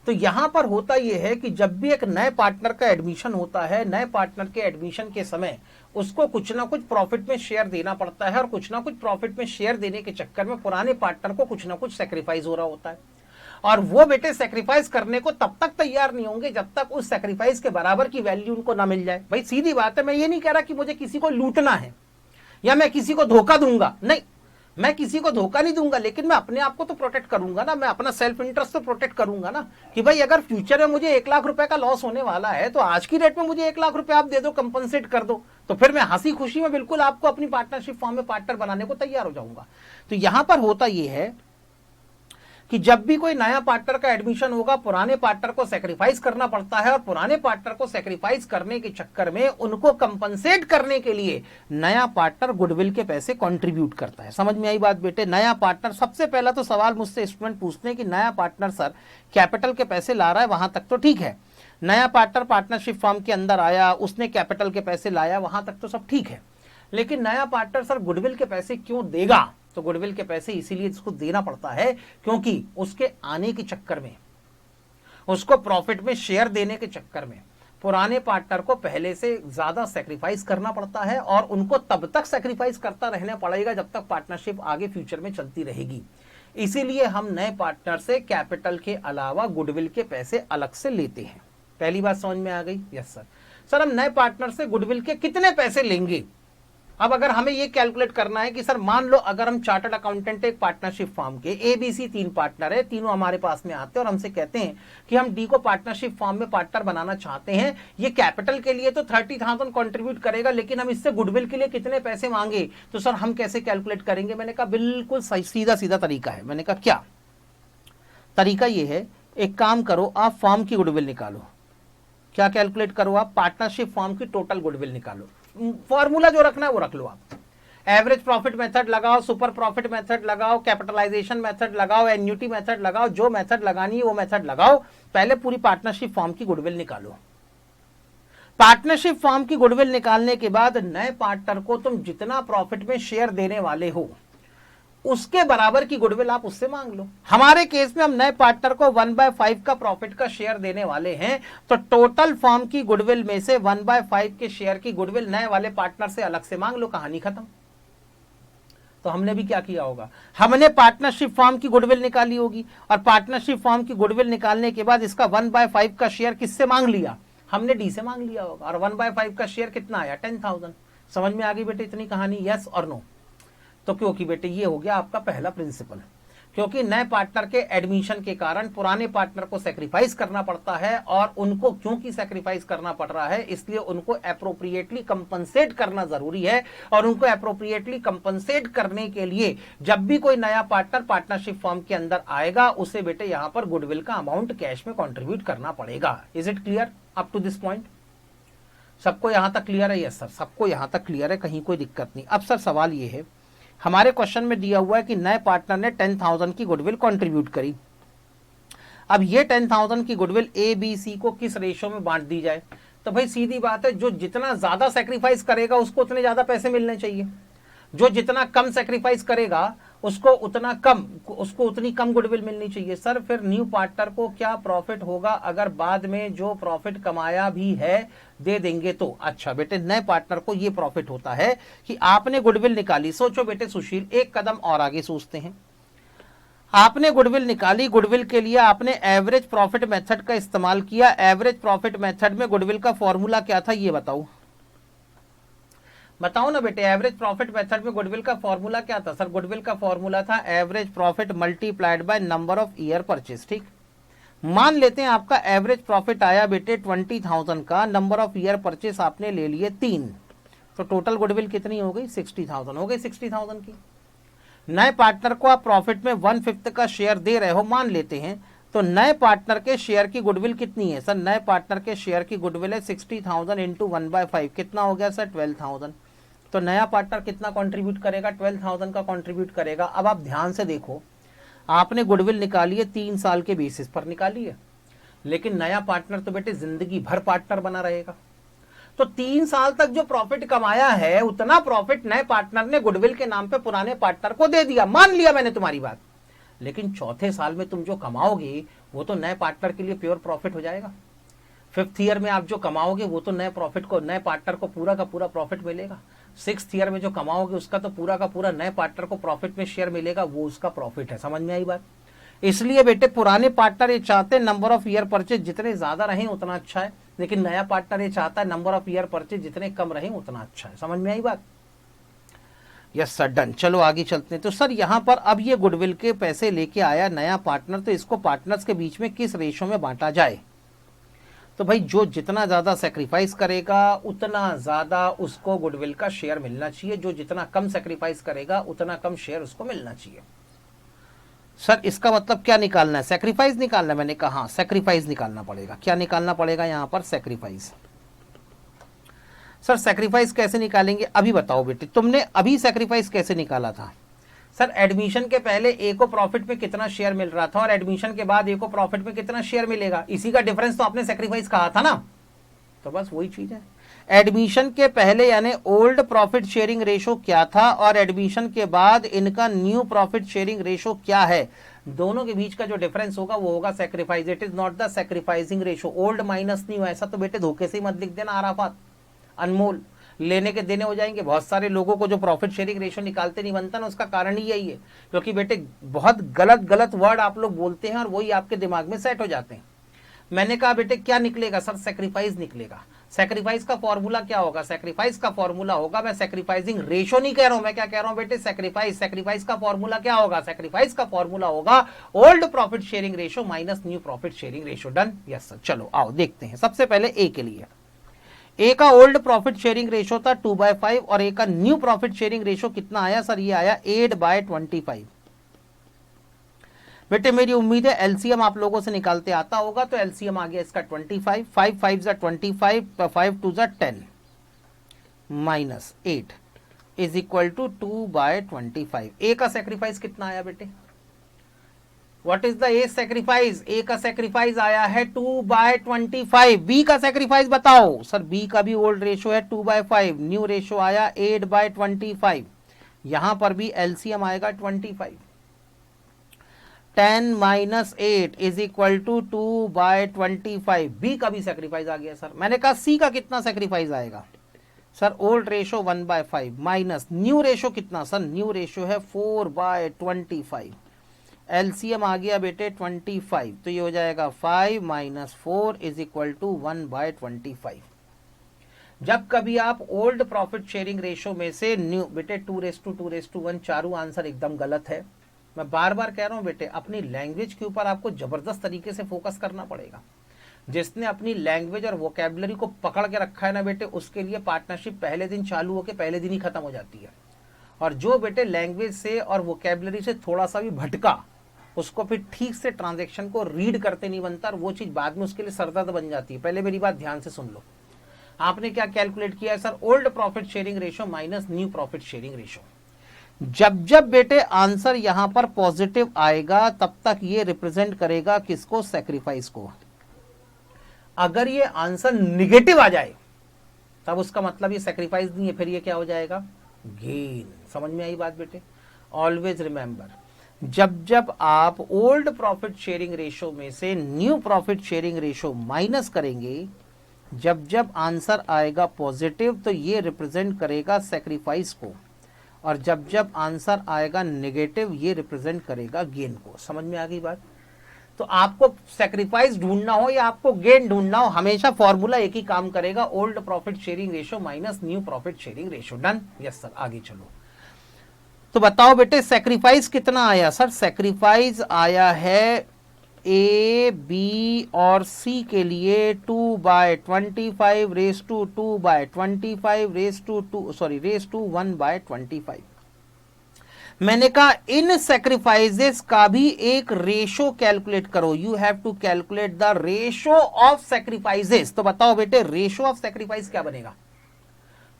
तो यहां पर होता यह है कि जब भी एक नए पार्टनर का एडमिशन होता है, नए पार्टनर के एडमिशन के समय उसको कुछ ना कुछ प्रॉफिट में शेयर देना पड़ता है, और कुछ ना कुछ प्रॉफिट में शेयर देने के चक्कर में पुराने पार्टनर को कुछ ना कुछ सेक्रीफाइस हो रहा होता है। और वो बेटे सेक्रीफाइस करने को तब तक तैयार नहीं होंगे जब तक उस सेक्रीफाइस के बराबर की वैल्यू उनको ना मिल जाए। भाई सीधी बात है, मैं ये नहीं कह रहा कि मुझे किसी को लूटना है या मैं किसी को धोखा दूंगा, नहीं, मैं किसी को धोखा नहीं दूंगा, लेकिन मैं अपने आप को तो प्रोटेक्ट करूंगा ना, मैं अपना सेल्फ इंटरेस्ट तो प्रोटेक्ट करूंगा ना, कि भाई अगर फ्यूचर में मुझे 1 लाख रुपए का लॉस होने वाला है तो आज की डेट में मुझे 1 लाख रुपए आप दे दो, कंपनसेट कर दो, तो फिर मैं हंसी खुशी में बिल्कुल आपको अपनी पार्टनरशिप फॉर्म में पार्टनर बनाने को तैयार हो जाऊंगा। तो यहां पर होता यह है कि जब भी कोई नया पार्टनर का एडमिशन होगा, पुराने पार्टनर को सेक्रीफाइस करना पड़ता है, और पुराने पार्टनर को सेक्रीफाइस करने के चक्कर में उनको कंपनसेट करने के लिए नया पार्टनर गुडविल के पैसे कंट्रीब्यूट करता है। समझ में आई बात बेटे? नया पार्टनर, सबसे पहला तो सवाल मुझसे स्टूडेंट पूछते हैं कि नया पार्टनर सर कैपिटल के पैसे ला रहा है, वहां तक तो ठीक है, नया पार्टनर पार्टनरशिप फॉर्म के अंदर आया, उसने कैपिटल के पैसे लाया, वहां तक तो सब ठीक है, लेकिन नया पार्टनर सर गुडविल के पैसे क्यों देगा? तो गुडविल के पैसे इसीलिए इसको देना पड़ता है क्योंकि उसके आने के चक्कर में, उसको प्रॉफिट में शेयर देने के चक्कर में पुराने पार्टनर को पहले से ज्यादा सेक्रीफाइस करना पड़ता है, और उनको तब तक सेक्रीफाइस करता रहना पड़ेगा जब तक पार्टनरशिप आगे फ्यूचर में चलती रहेगी। इसीलिए हम नए पार्टनर से कैपिटल के अलावा गुडविल के पैसे अलग से लेते हैं। पहली बात समझ में आ गई? Yes sir. सर हम नए पार्टनर से गुडविल के कितने पैसे लेंगे? अब अगर हमें ये कैलकुलेट करना है कि सर मान लो अगर हम चार्टर्ड अकाउंटेंट एक पार्टनरशिप फॉर्म के ABC 3 पार्टनर है, तीनों हमारे पास में आते हैं और हमसे कहते हैं कि हम डी को पार्टनरशिप फॉर्म में पार्टनर बनाना चाहते हैं, ये कैपिटल के लिए तो 30,000 कंट्रीब्यूट करेगा, लेकिन हम इससे गुडविल के लिए कितने पैसे मांगे, तो सर हम कैसे कैलकुलेट करेंगे? मैंने कहा बिल्कुल सीधा सीधा तरीका है। मैंने कहा क्या तरीका? ये है, एक काम करो, आप फॉर्म की गुडविल निकालो। क्या कैलकुलेट करो? आप पार्टनरशिप फॉर्म की टोटल गुडविल निकालो। फॉर्मूला जो रखना है वो रख लो आप। एवरेज प्रॉफिट मेथड लगाओ, सुपर प्रॉफिट मेथड लगाओ, कैपिटलाइजेशन मेथड लगाओ, एन्युटी मेथड लगाओ, जो मेथड लगानी है वो मेथड लगाओ। पहले पूरी पार्टनरशिप फॉर्म की गुडविल निकालो। पार्टनरशिप फॉर्म की गुडविल निकालने के बाद नए पार्टनर को तुम जितना प्रॉफिट में शेयर देने वाले हो उसके बराबर की गुडविल आप उससे मांग लो। हमारे केस में हम नए पार्टनर को 1/5 का प्रॉफिट का शेयर देने वाले हैं, तो टोटल फॉर्म की गुडविल में से 1/5 के शेयर की गुडविल नए वाले पार्टनर से अलग से मांग लो, कहानी खत्म। तो हमने भी क्या किया होगा? हमने पार्टनरशिप फॉर्म की गुडविल निकाली होगी, और पार्टनरशिप फॉर्म की गुडविल निकालने के बाद इसका 1/5 का शेयर किससे मांग लिया? हमने डी से मांग लिया होगा, और 1/5 का शेयर कितना आया? 10,000। समझ में आ गई बेटे इतनी कहानी? यस और नो? तो क्योंकि बेटे ये हो गया आपका पहला प्रिंसिपल, क्योंकि नए पार्टनर के एडमिशन के कारण पुराने पार्टनर को सेक्रीफाइस करना पड़ता है, और उनको क्योंकि सेक्रीफाइस करना पड़ रहा है इसलिए उनको अप्रोप्रिएटली कंपनसेट करना जरूरी है, और उनको अप्रोप्रिएटली कंपनसेट करने के लिए जब भी कोई नया पार्टनर पार्टनरशिप फॉर्म के अंदर आएगा उसे बेटे यहां पर गुडविल का अमाउंट कैश में कॉन्ट्रीब्यूट करना पड़ेगा। Is it clear up to this point? सबको यहां तक क्लियर है? यस सर, सबको यहां तक क्लियर है, कहीं कोई दिक्कत नहीं। अब सर सवाल ये है, हमारे क्वेश्चन में दिया हुआ है कि नए पार्टनर ने 10,000 की गुडविल कंट्रीब्यूट करी। अब ये 10,000 की गुडविल ए बी सी को किस रेशो में बांट दी जाए? तो भाई सीधी बात है, जो जितना ज्यादा सेक्रीफाइस करेगा उसको उतने ज्यादा पैसे मिलने चाहिए, जो जितना कम सेक्रीफाइस करेगा उसको उतनी कम गुडविल मिलनी चाहिए। सर फिर न्यू पार्टनर को क्या प्रॉफिट होगा अगर बाद में जो प्रॉफिट कमाया भी है दे देंगे तो? अच्छा बेटे, नए पार्टनर को ये प्रॉफिट होता है कि आपने गुडविल निकाली। सोचो बेटे सुशील, एक कदम और आगे सोचते हैं। आपने गुडविल निकाली, गुडविल के लिए आपने एवरेज प्रॉफिट मेथड का इस्तेमाल किया। एवरेज प्रॉफिट मेथड में गुडविल का फॉर्मूला क्या था ये बताओ, बताओ ना बेटे। एवरेज प्रॉफिट मेथड में गुडविल का फॉर्मूला क्या था? सर गुडविल का फॉर्मूला था average profit multiplied by number of year purchase. ठीक, मान लेते हैं आपका एवरेज प्रॉफिट आया बेटे 20,000 का, नंबर ऑफ ईयर परचेज आपने ले लिए 3, तो टोटल गुडविल कितनी हो गई? 60,000 हो गई। 60,000 की नए पार्टनर को आप प्रॉफिट में 1/5 का शेयर दे रहे हो मान लेते हैं, तो नए पार्टनर के शेयर की गुडविल कितनी है? सर नए पार्टनर के शेयर की गुडविल है 60,000 इंटू 1/5, कितना हो गया सर? 12,000। तो नया पार्टनर कितना कंट्रीब्यूट करेगा? 12,000 का कंट्रीब्यूट करेगा। अब आप ध्यान से देखो, आपने गुडविल निकाली है 3 साल के बेसिस पर निकाली है, लेकिन नया पार्टनर तो बेटे जिंदगी भर पार्टनर बना रहेगा। तो 3 साल तक जो प्रॉफिट कमाया है उतना प्रॉफिट नए पार्टनर ने गुडविल के नाम पे पुराने पार्टनर को दे दिया, मान लिया मैंने तुम्हारी बात। लेकिन चौथे साल में तुम जो कमाओगे वो तो नए पार्टनर के लिए प्योर प्रॉफिट हो जाएगा। 5th ईयर में आप जो कमाओगे वो तो नए पार्टनर को पूरा का पूरा प्रॉफिट मिलेगा। 6th ईयर में जो कमाओगे उसका तो पूरा का पूरा नए पार्टनर को प्रॉफिट में शेयर मिलेगा, वो उसका प्रॉफिट है। समझ में आई बात? इसलिए बेटे पुराने पार्टनर ये चाहते हैं नंबर ऑफ ईयर परचेज जितने ज्यादा रहे उतना अच्छा है, लेकिन नया पार्टनर ये चाहता है नंबर ऑफ ईयर परचेज जितने कम रहे उतना अच्छा है। समझ में आई बात? Yes sir, done. चलो आगे चलते हैं। तो सर यहां पर अब ये गुडविल के पैसे लेके आया नया पार्टनर, तो इसको पार्टनर्स के बीच में किस रेशो में बांटा जाए? तो भाई जो जितना ज्यादा सेक्रीफाइस करेगा उतना ज्यादा उसको गुडविल का शेयर मिलना चाहिए, जो जितना कम सेक्रीफाइस करेगा उतना कम शेयर उसको मिलना चाहिए। सर इसका मतलब क्या निकालना है? सेक्रीफाइस निकालना है। मैंने कहा सेक्रीफाइस निकालना पड़ेगा। क्या निकालना पड़ेगा यहां पर? सेक्रीफाइस। सर सेक्रीफाइस कैसे निकालेंगे अभी बताओ बेटे, तुमने अभी सेक्रीफाइस कैसे निकाला था? सर एडमिशन के पहले ए को प्रॉफिट में कितना शेयर मिल रहा था और एडमिशन के बाद ए को प्रॉफिट में कितना शेयर मिलेगा, इसी का डिफरेंस तो आपने सेक्रीफाइस कहा था ना। तो बस वही चीज है। एडमिशन के पहले यानी ओल्ड प्रॉफिट शेयरिंग रेशो क्या था और एडमिशन के बाद इनका न्यू प्रॉफिट शेयरिंग रेशो क्या है, दोनों के बीच का जो डिफरेंस होगा वो होगा sacrifice. It is not the sacrificing ratio. Old minus new, ऐसा तो बेटे धोखे से ही मत लिख देना आराफात। अनमोल लेने के देने हो जाएंगे। बहुत सारे लोगों को जो प्रॉफिट शेयरिंग रेशो निकालते नहीं बनता ना, उसका कारण ही यही है, क्योंकि बेटे बहुत गलत वर्ड आप लोग बोलते हैं और वही आपके दिमाग में सेट हो जाते हैं। मैंने कहा बेटे क्या निकलेगा? सर सेक्रीफाइस निकलेगा। सेक्रीफाइस का फॉर्मूला क्या होगा? सेक्रीफाइस का फॉर्मूला होगा, मैं सेक्रीफाइसिंग रेशो नहीं कह रहा हूं, मैं क्या कह रहा हूं बेटे? सेक्रीफाइस का फॉर्मूला क्या होगा? सेक्रीफाइस का फॉर्मूला होगा old profit sharing ratio minus new profit sharing ratio. Done? Yes sir. चलो आओ देखते हैं। सबसे पहले ए के लिए, ए का ओल्ड प्रॉफिट शेयरिंग रेशो था 2/5 और ए का न्यू प्रॉफिट शेयरिंग रेशो कितना आया? सर ये आया 8/25। बेटे मेरी उम्मीद है एलसीएम आप लोगों से निकालते आता होगा, तो एलसीएम आ गया इसका 25, 5 5 25, 5 2 10 minus 8 is equal to 2/25। A का सेक्रीफाइस कितना आया बेटे? What is the A sacrifice? A का सेक्रीफाइस आया है 2/25। बी का सेक्रीफाइस बताओ। सर बी का भी ओल्ड रेशो है 2/5, न्यू रेशो आया 8/25। यहां पर भी एलसीएम आएगा 25। 10 minus 8 is equal to 2/25। B का भी सेक्रीफाइस आ गया सर। मैंने कहा सी का कितना सेक्रीफाइस आएगा? Sir old ratio 1/5 minus new ratio कितना? सर न्यू रेशो है 4/25। एलसीएम आ गया बेटे 25, तो ये हो जाएगा 5 माइनस 4 इज इक्वल टू 1/25। जब कभी आप ओल्ड प्रॉफिट शेयरिंग रेशो में से न्यू, बेटे 2:1, चारों आंसर एकदम गलत है। मैं बार बार कह रहा हूं बेटे, अपनी लैंग्वेज के ऊपर आपको जबरदस्त तरीके से फोकस करना पड़ेगा। जिसने अपनी लैंग्वेज और वोकैबुलरी को पकड़ के रखा है ना बेटे, उसके लिए पार्टनरशिप पहले दिन चालू होकर पहले दिन ही खत्म हो जाती है। और जो बेटे लैंग्वेज से और वोकैबुलरी से थोड़ा सा भी भटका, उसको फिर ठीक से ट्रांजैक्शन को रीड करते नहीं बनता और वो चीज बाद में उसके लिए सरदर्द बन जाती है। पहले मेरी बात ध्यान से सुन लो। आपने क्या कैलकुलेट किया है? Sir old profit sharing ratio minus new profit sharing ratio. जब जब बेटे आंसर यहां पर पॉजिटिव आएगा तब तक ये रिप्रेजेंट करेगा किसको, सैक्रिफाइस को। अगर ये आंसर निगेटिव आ जाए तब उसका मतलब ये सैक्रिफाइस नहीं है, फिर ये क्या हो जाएगा, गेन। समझ में आई बात बेटे। ऑलवेज रिमेंबर, जब जब आप ओल्ड प्रॉफिट शेयरिंग रेशो में से new profit sharing ratio minus करेंगे, जब जब आंसर आएगा पॉजिटिव तो ये रिप्रेजेंट करेगा सैक्रिफाइस को, और जब जब आंसर आएगा नेगेटिव ये रिप्रेजेंट करेगा गेन को। समझ में आ गई बात। तो आपको सैक्रिफाइस ढूंढना हो या आपको गेन ढूंढना हो, हमेशा फॉर्मूला एक ही काम करेगा, old profit sharing ratio minus new profit sharing ratio. Done? Yes sir. आगे चलो, तो बताओ बेटे सैक्रिफाइस कितना आया। सर सैक्रिफाइस आया है ए, बी और सी के लिए 2/25 रेस टू 2/25 रेस टू 1/25। मैंने कहा इन सैक्रिफाइसेस का भी एक रेशो कैलकुलेट करो। You have to calculate the ratio of sacrifices. तो बताओ बेटे रेशो ऑफ सैक्रिफाइस क्या बनेगा,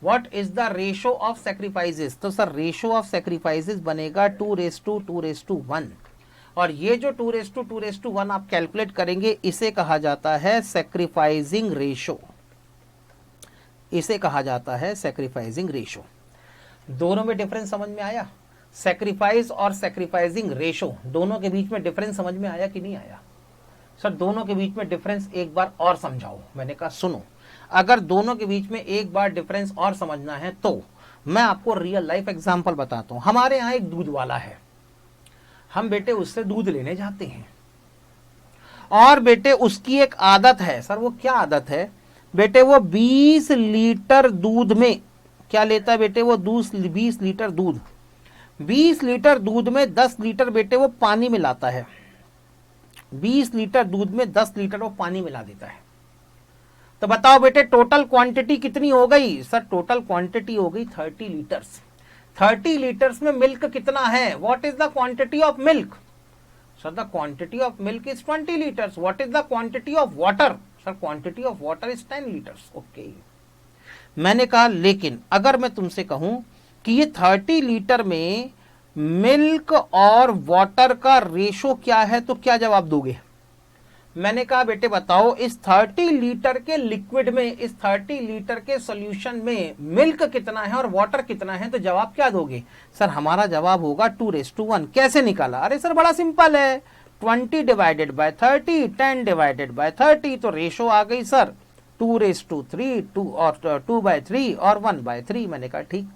what is the ratio of sacrifices. तो सर रेशो ऑफ सैक्रिफाइसेस बनेगा 2:1, और ये जो 2:1 आप कैलकुलेट करेंगे इसे कहा जाता है सैक्रिफाइसिंग रेशो, इसे कहा जाता है सैक्रिफाइसिंग रेशो। दोनों में डिफरेंस समझ में आया? सैक्रिफाइस और सैक्रिफाइसिंग रेशो दोनों के बीच में डिफरेंस समझ में आया कि नहीं आया? सर दोनों के बीच में डिफरेंस एक बार और समझाओ। मैंने कहा सुनो, अगर दोनों के बीच में एक बार डिफरेंस और समझना है तो मैं आपको रियल लाइफ एग्जांपल बताता हूं। हमारे यहां एक दूध वाला है, हम बेटे उससे दूध लेने जाते हैं, और बेटे उसकी एक आदत है। सर वो क्या आदत है बेटे? वो 20 लीटर दूध में क्या लेता है बेटे? वो 20 लीटर दूध, 20 लीटर दूध में 10 लीटर बेटे वो पानी मिलाता है। 20 लीटर दूध में 10 लीटर वो पानी मिला देता है। तो बताओ बेटे टोटल क्वांटिटी कितनी हो गई? सर टोटल क्वांटिटी हो गई 30 लीटर्स। 30 लीटर्स में मिल्क कितना है? What is the quantity of milk? Sir the quantity of milk is 20 litres. What is the quantity of water? Sir quantity of water is 10 litres. Okay. मैंने कहा लेकिन अगर मैं तुमसे कहूं कि ये 30 लीटर में मिल्क और वाटर का रेशो क्या है, तो क्या जवाब दोगे? मैंने कहा बेटे बताओ इस 30 लीटर के लिक्विड में, इस 30 लीटर के सॉल्यूशन में मिल्क कितना है और वाटर कितना है, तो जवाब क्या दोगे? सर हमारा जवाब होगा 2:1। कैसे निकाला? अरे सर बड़ा सिंपल है, 20 डिवाइडेड बाय 30, 10 डिवाइडेड बाय 30, तो रेशो आ गई सर 2:3, 2/3 और 1/3। मैंने कहा ठीक।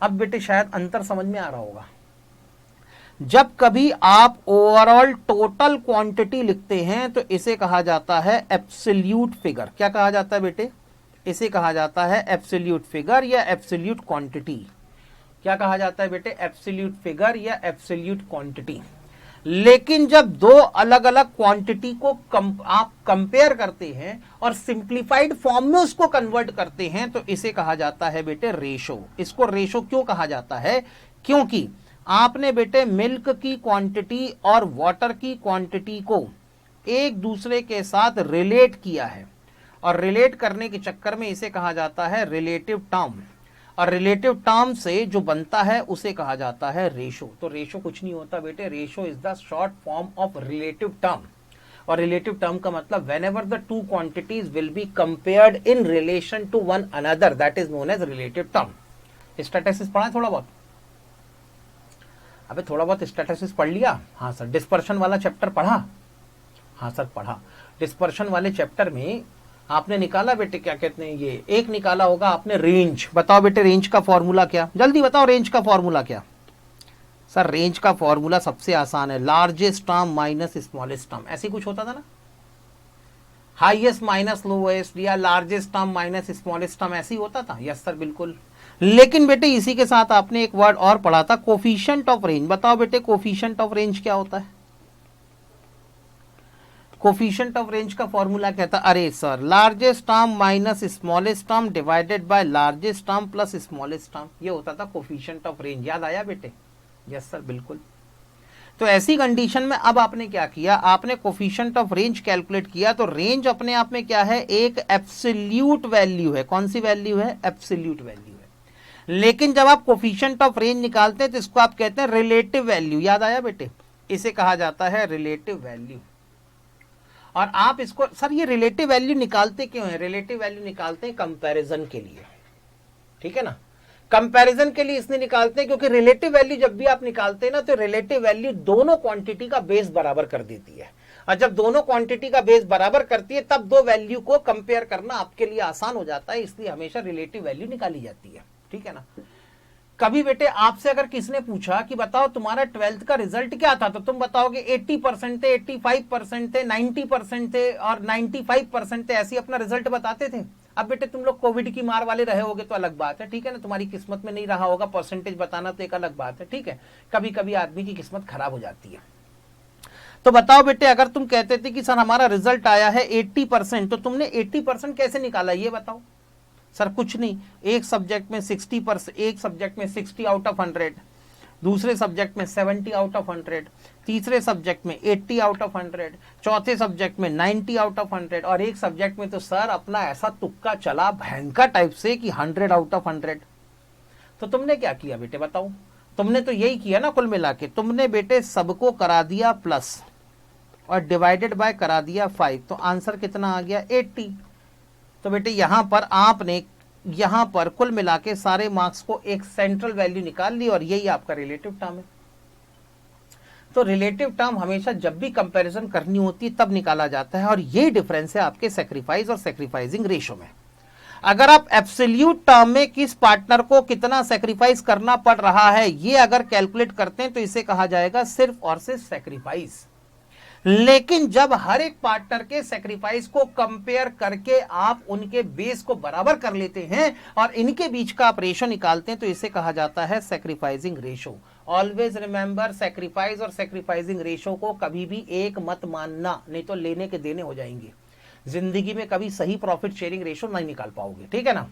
अब बेटे शायद अंतर समझ में आ रहा होगा। जब कभी आप ओवरऑल टोटल क्वांटिटी लिखते हैं तो इसे कहा जाता है एब्सोल्यूट फिगर। क्या कहा जाता है बेटे? इसे कहा जाता है एब्सोल्यूट फिगर या एब्सोल्यूट क्वांटिटी। क्या कहा जाता है बेटे? एब्सोल्यूट फिगर या एब्सोल्यूट क्वांटिटी। लेकिन जब दो अलग अलग क्वांटिटी को आप कंपेयर करते हैं और सिंप्लीफाइड फॉर्म में उसको कन्वर्ट करते हैं तो इसे कहा जाता है बेटे रेशो। इसको रेशो क्यों कहा जाता है? क्योंकि आपने बेटे मिल्क की क्वांटिटी और वाटर की क्वांटिटी को एक दूसरे के साथ रिलेट किया है, और रिलेट करने के चक्कर में इसे कहा जाता है रिलेटिव टर्म, और रिलेटिव टर्म से जो बनता है उसे कहा जाता है रेशो। तो रेशो कुछ नहीं होता बेटे, ratio is the short form of relative term, और रिलेटिव टर्म का मतलब whenever the two quantities will be compared in relation to one another, that is known as relative term. Statistics पढ़ा है थोड़ा बहुत? अबे थोड़ा बहुत स्टैटिस्टिक्स पढ़ लिया? हाँ सर। डिस्पर्शन वाला चैप्टर पढ़ा? हाँ सर पढ़ा। डिस्पर्शन वाले चैप्टर में आपने निकाला बेटे क्या कहते हैं, ये एक निकाला होगा आपने रेंज। बताओ बेटे रेंज का फॉर्मूला क्या? जल्दी बताओ रेंज का फॉर्मूला क्या? सर रेंज का फॉर्मूला सबसे आसान है, largest term minus smallest term. ऐसे कुछ होता था ना, हाईएस्ट माइनस लोएस्ट या largest term minus smallest term, ऐसे ही होता था। यस सर बिल्कुल। लेकिन बेटे इसी के साथ आपने एक वर्ड और पढ़ा था, कोफिशिएंट ऑफ रेंज। बताओ बेटे कोफिशिएंट ऑफ रेंज क्या होता है? कोफिशिएंट ऑफ रेंज का फॉर्मूला क्या था? अरे sir largest term minus smallest term divided by largest term plus smallest term, ये होता था कोफिशिएंट ऑफ रेंज। याद आया बेटे? यस सर बिल्कुल। तो ऐसी कंडीशन में अब आपने क्या किया, आपने कोफिशिएंट ऑफ रेंज कैलकुलेट किया। तो रेंज अपने आप में क्या है? एक एब्सोल्यूट वैल्यू है। कौन सी वैल्यू है? एब्सोल्यूट वैल्यू है। लेकिन जब आप कोफिशिएंट ऑफ रेंज निकालते हैं तो इसको आप कहते हैं रिलेटिव वैल्यू। याद आया बेटे, इसे कहा जाता है रिलेटिव वैल्यू। और आप इसको, सर ये रिलेटिव वैल्यू निकालते क्यों है? रिलेटिव वैल्यू निकालते हैं कंपैरिजन के लिए, ठीक है ना। कंपैरिजन के लिए इसने निकालते हैं क्योंकि रिलेटिव वैल्यू जब भी आप निकालते हैं ना तो रिलेटिव वैल्यू दोनों क्वांटिटी का बेस बराबर कर देती है, और जब दोनों क्वांटिटी का बेस बराबर करती है तब दो वैल्यू को कंपेयर करना आपके लिए आसान हो जाता है, इसलिए हमेशा रिलेटिव वैल्यू निकाली जाती है, ठीक है ना। कभी बेटे आपसे अगर किसने पूछा कि बताओ तुम्हारा 12th का रिजल्ट क्या था, तो तुम बताओगे 80% थे, 85% थे, 90% थे और 95% थे, ऐसे अपना रिजल्ट बताते थे। अब बेटे तुम लोग कोविड की मार वाले रहे होगे तो अलग बात है, ठीक है ना, तुम्हारी किस्मत में नहीं रहा होगा, परसेंटेज बताना तो एक अलग बात है, ठीक है। कभी कभी आदमी की किस्मत खराब हो जाती है। तो बताओ बेटे, अगर तुम कहते थे कि सर हमारा रिजल्ट आया है 80%, तो तुमने 80% कैसे निकाला ये बताओ। सर कुछ नहीं, एक सब्जेक्ट में 60%, एक सब्जेक्ट में 60 आउट ऑफ 100, दूसरे सब्जेक्ट में 70 आउट ऑफ 100, तीसरे सब्जेक्ट में 80 आउट ऑफ 100, चौथे सब्जेक्ट में 90 आउट ऑफ 100, और एक सब्जेक्ट में तो सर अपना ऐसा तुक्का चला भयंकर टाइप से कि 100 आउट ऑफ 100। तो तुमने क्या किया बेटे बताओ? तुमने तो यही किया ना, कुल मिला के तुमने बेटे सबको करा दिया प्लस और डिवाइडेड बाय करा दिया 5, तो आंसर कितना आ गया 80। तो बेटे यहां पर आपने यहां पर कुल मिला के सारे मार्क्स को एक सेंट्रल वैल्यू निकाल ली और यही आपका रिलेटिव टर्म है। तो रिलेटिव टर्म हमेशा जब भी कंपैरिजन करनी होती है तब निकाला जाता है, और यही डिफरेंस है आपके सैक्रिफाइस और सैक्रिफाइसिंग रेशो में। अगर आप एब्सोल्यूट टर्म में किस पार्टनर को कितना सैक्रिफाइस करना पड़ रहा है ये अगर कैलकुलेट करते हैं तो इसे कहा जाएगा सिर्फ और सिर्फ सैक्रिफाइस। लेकिन जब हर एक पार्टनर के सैक्रिफाइस को कंपेयर करके आप उनके बेस को बराबर कर लेते हैं और इनके बीच का आप रेशो निकालते हैं तो इसे कहा जाता है sacrificing ratio. Always remember, sacrifice और सैक्रिफाइसिंग रेशो को कभी भी एक मत मानना, नहीं तो लेने के देने हो जाएंगे। जिंदगी में कभी सही प्रॉफिट शेयरिंग रेशो नहीं निकाल पाओगे, ठीक है ना।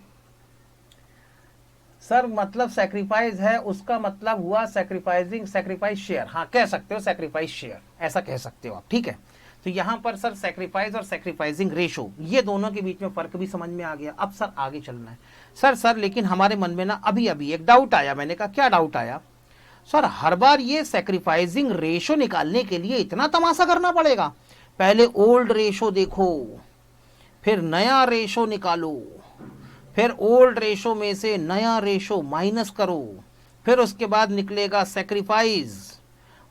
सर मतलब सैक्रिफाइस है, उसका मतलब हुआ सैक्रिफाइसिंग, सैक्रिफाइस शेयर, हाँ कह सकते हो सैक्रिफाइस शेयर, ऐसा कह सकते हो आप, ठीक है। तो यहां पर सर सैक्रिफाइस और सैक्रिफाइसिंग रेशो ये दोनों के बीच में फर्क भी समझ में आ गया। अब सर आगे चलना है। सर लेकिन हमारे मन में ना अभी अभी एक डाउट आया। मैंने कहा क्या डाउट आया? सर हर बार ये सैक्रिफाइसिंग रेशो निकालने के लिए इतना तमाशा करना पड़ेगा? पहले ओल्ड रेशो देखो, फिर नया रेशो निकालो, फिर ओल्ड रेशो में से नया रेशो माइनस करो, फिर उसके बाद निकलेगा सैक्रिफाइस,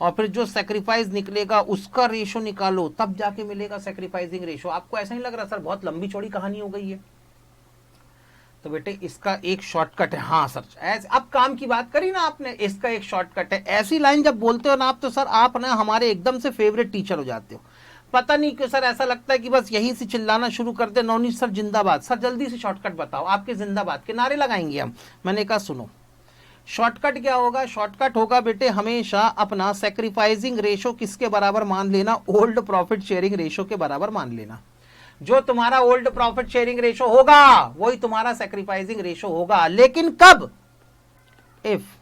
और फिर जो सैक्रिफाइस निकलेगा उसका रेशो निकालो, तब जाके मिलेगा सैक्रिफाइसिंग रेशो। आपको ऐसा नहीं लग रहा सर बहुत लंबी चौड़ी कहानी हो गई है? तो बेटे इसका एक शॉर्टकट है। हाँ सर, ऐसे अब काम की बात करी ना आपने, इसका एक शॉर्टकट है। ऐसी लाइन जब बोलते हो ना आप तो सर आप ना हमारे एकदम से फेवरेट टीचर हो जाते हो। पता नहीं क्यों सर ऐसा लगता है कि बस यहीं से चिल्लाना शुरू कर दे, नवनीत सर जिंदाबाद। सर जल्दी से शॉर्टकट बताओ, आपके जिंदाबाद के नारे लगाएंगे हम। मैंने कहा सुनो शॉर्टकट क्या होगा। शॉर्टकट होगा बेटे हमेशा अपना सैक्रिफाइसिंग रेशो किसके बराबर मान लेना, ओल्ड प्रॉफिट शेयरिंग रेशो के बराबर मान लेना। जो तुम्हारा ओल्ड प्रॉफिट शेयरिंग रेशो होगा वही तुम्हारा सैक्रिफाइसिंग रेशो होगा। लेकिन कब? If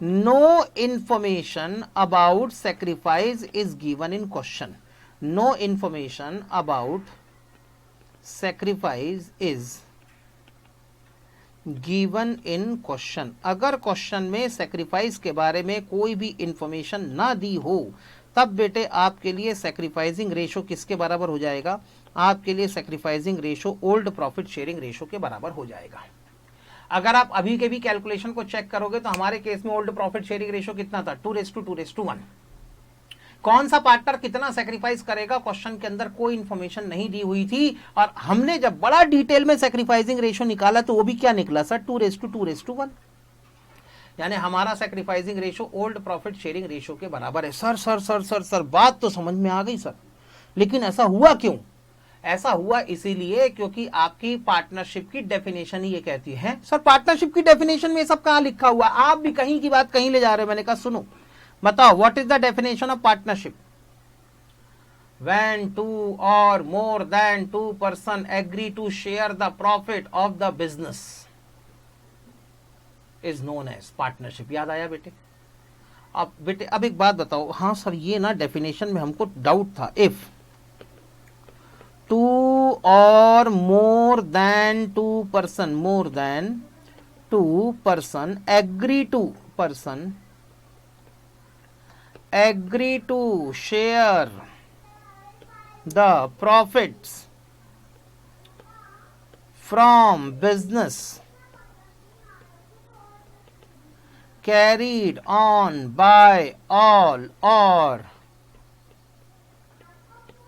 no information about sacrifice is given in question. No information about sacrifice is given in question. अगर क्वेश्चन में सैक्रिफाइस के बारे में कोई भी इंफॉर्मेशन ना दी हो तब बेटे आपके लिए सैक्रिफाइसिंग रेशो किसके बराबर हो जाएगा? आपके लिए sacrificing ratio old profit sharing ratio के बराबर हो जाएगा। अगर आप अभी के भी कैलकुलेशन को चेक करोगे तो हमारे केस में ओल्ड प्रॉफिट शेयरिंग रेशो कितना था? 2:1। कौन सा पार्टनर कितना सैक्रिफाइस करेगा क्वेश्चन के अंदर कोई इंफॉर्मेशन नहीं दी हुई थी, और हमने जब बड़ा डिटेल में सैक्रिफाइसिंग रेशो निकाला तो वो भी क्या निकला सर? 2:1। यानी हमारा sacrificing ratio old profit sharing ratio के बराबर है। Sir sir sir sir sir बात तो समझ में आ गई सर, लेकिन ऐसा हुआ क्यों? ऐसा हुआ इसीलिए क्योंकि आपकी पार्टनरशिप की डेफिनेशन ही ये कहती है। सर पार्टनरशिप की डेफिनेशन में सब कहां लिखा हुआ? आप भी कहीं की बात कहीं ले जा रहे हो। मैंने कहा सुनो बताओ what is the definition of partnership? When 2 or more than 2 person agree to share the profit of the business is known as partnership। याद आया बेटे? अब बेटे अब एक बात बताओ। हाँ सर ये ना डेफिनेशन में हमको डाउट था। If 2 or more than 2 person, more than two person agree to share the profits from business carried on by all or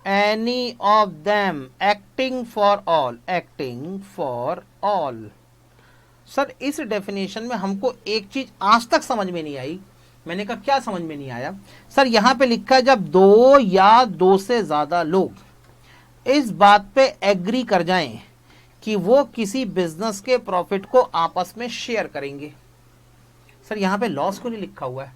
any of them acting for all। Sir इस definition में हमको एक चीज आज तक समझ में नहीं आई। मैंने कहा क्या समझ में नहीं आया? सर यहां पे लिखा है जब दो या दो से ज्यादा लोग इस बात पे एग्री कर जाएं कि वो किसी बिजनेस के प्रॉफिट को आपस में शेयर करेंगे। सर यहां पे लॉस क्यों नहीं लिखा हुआ है?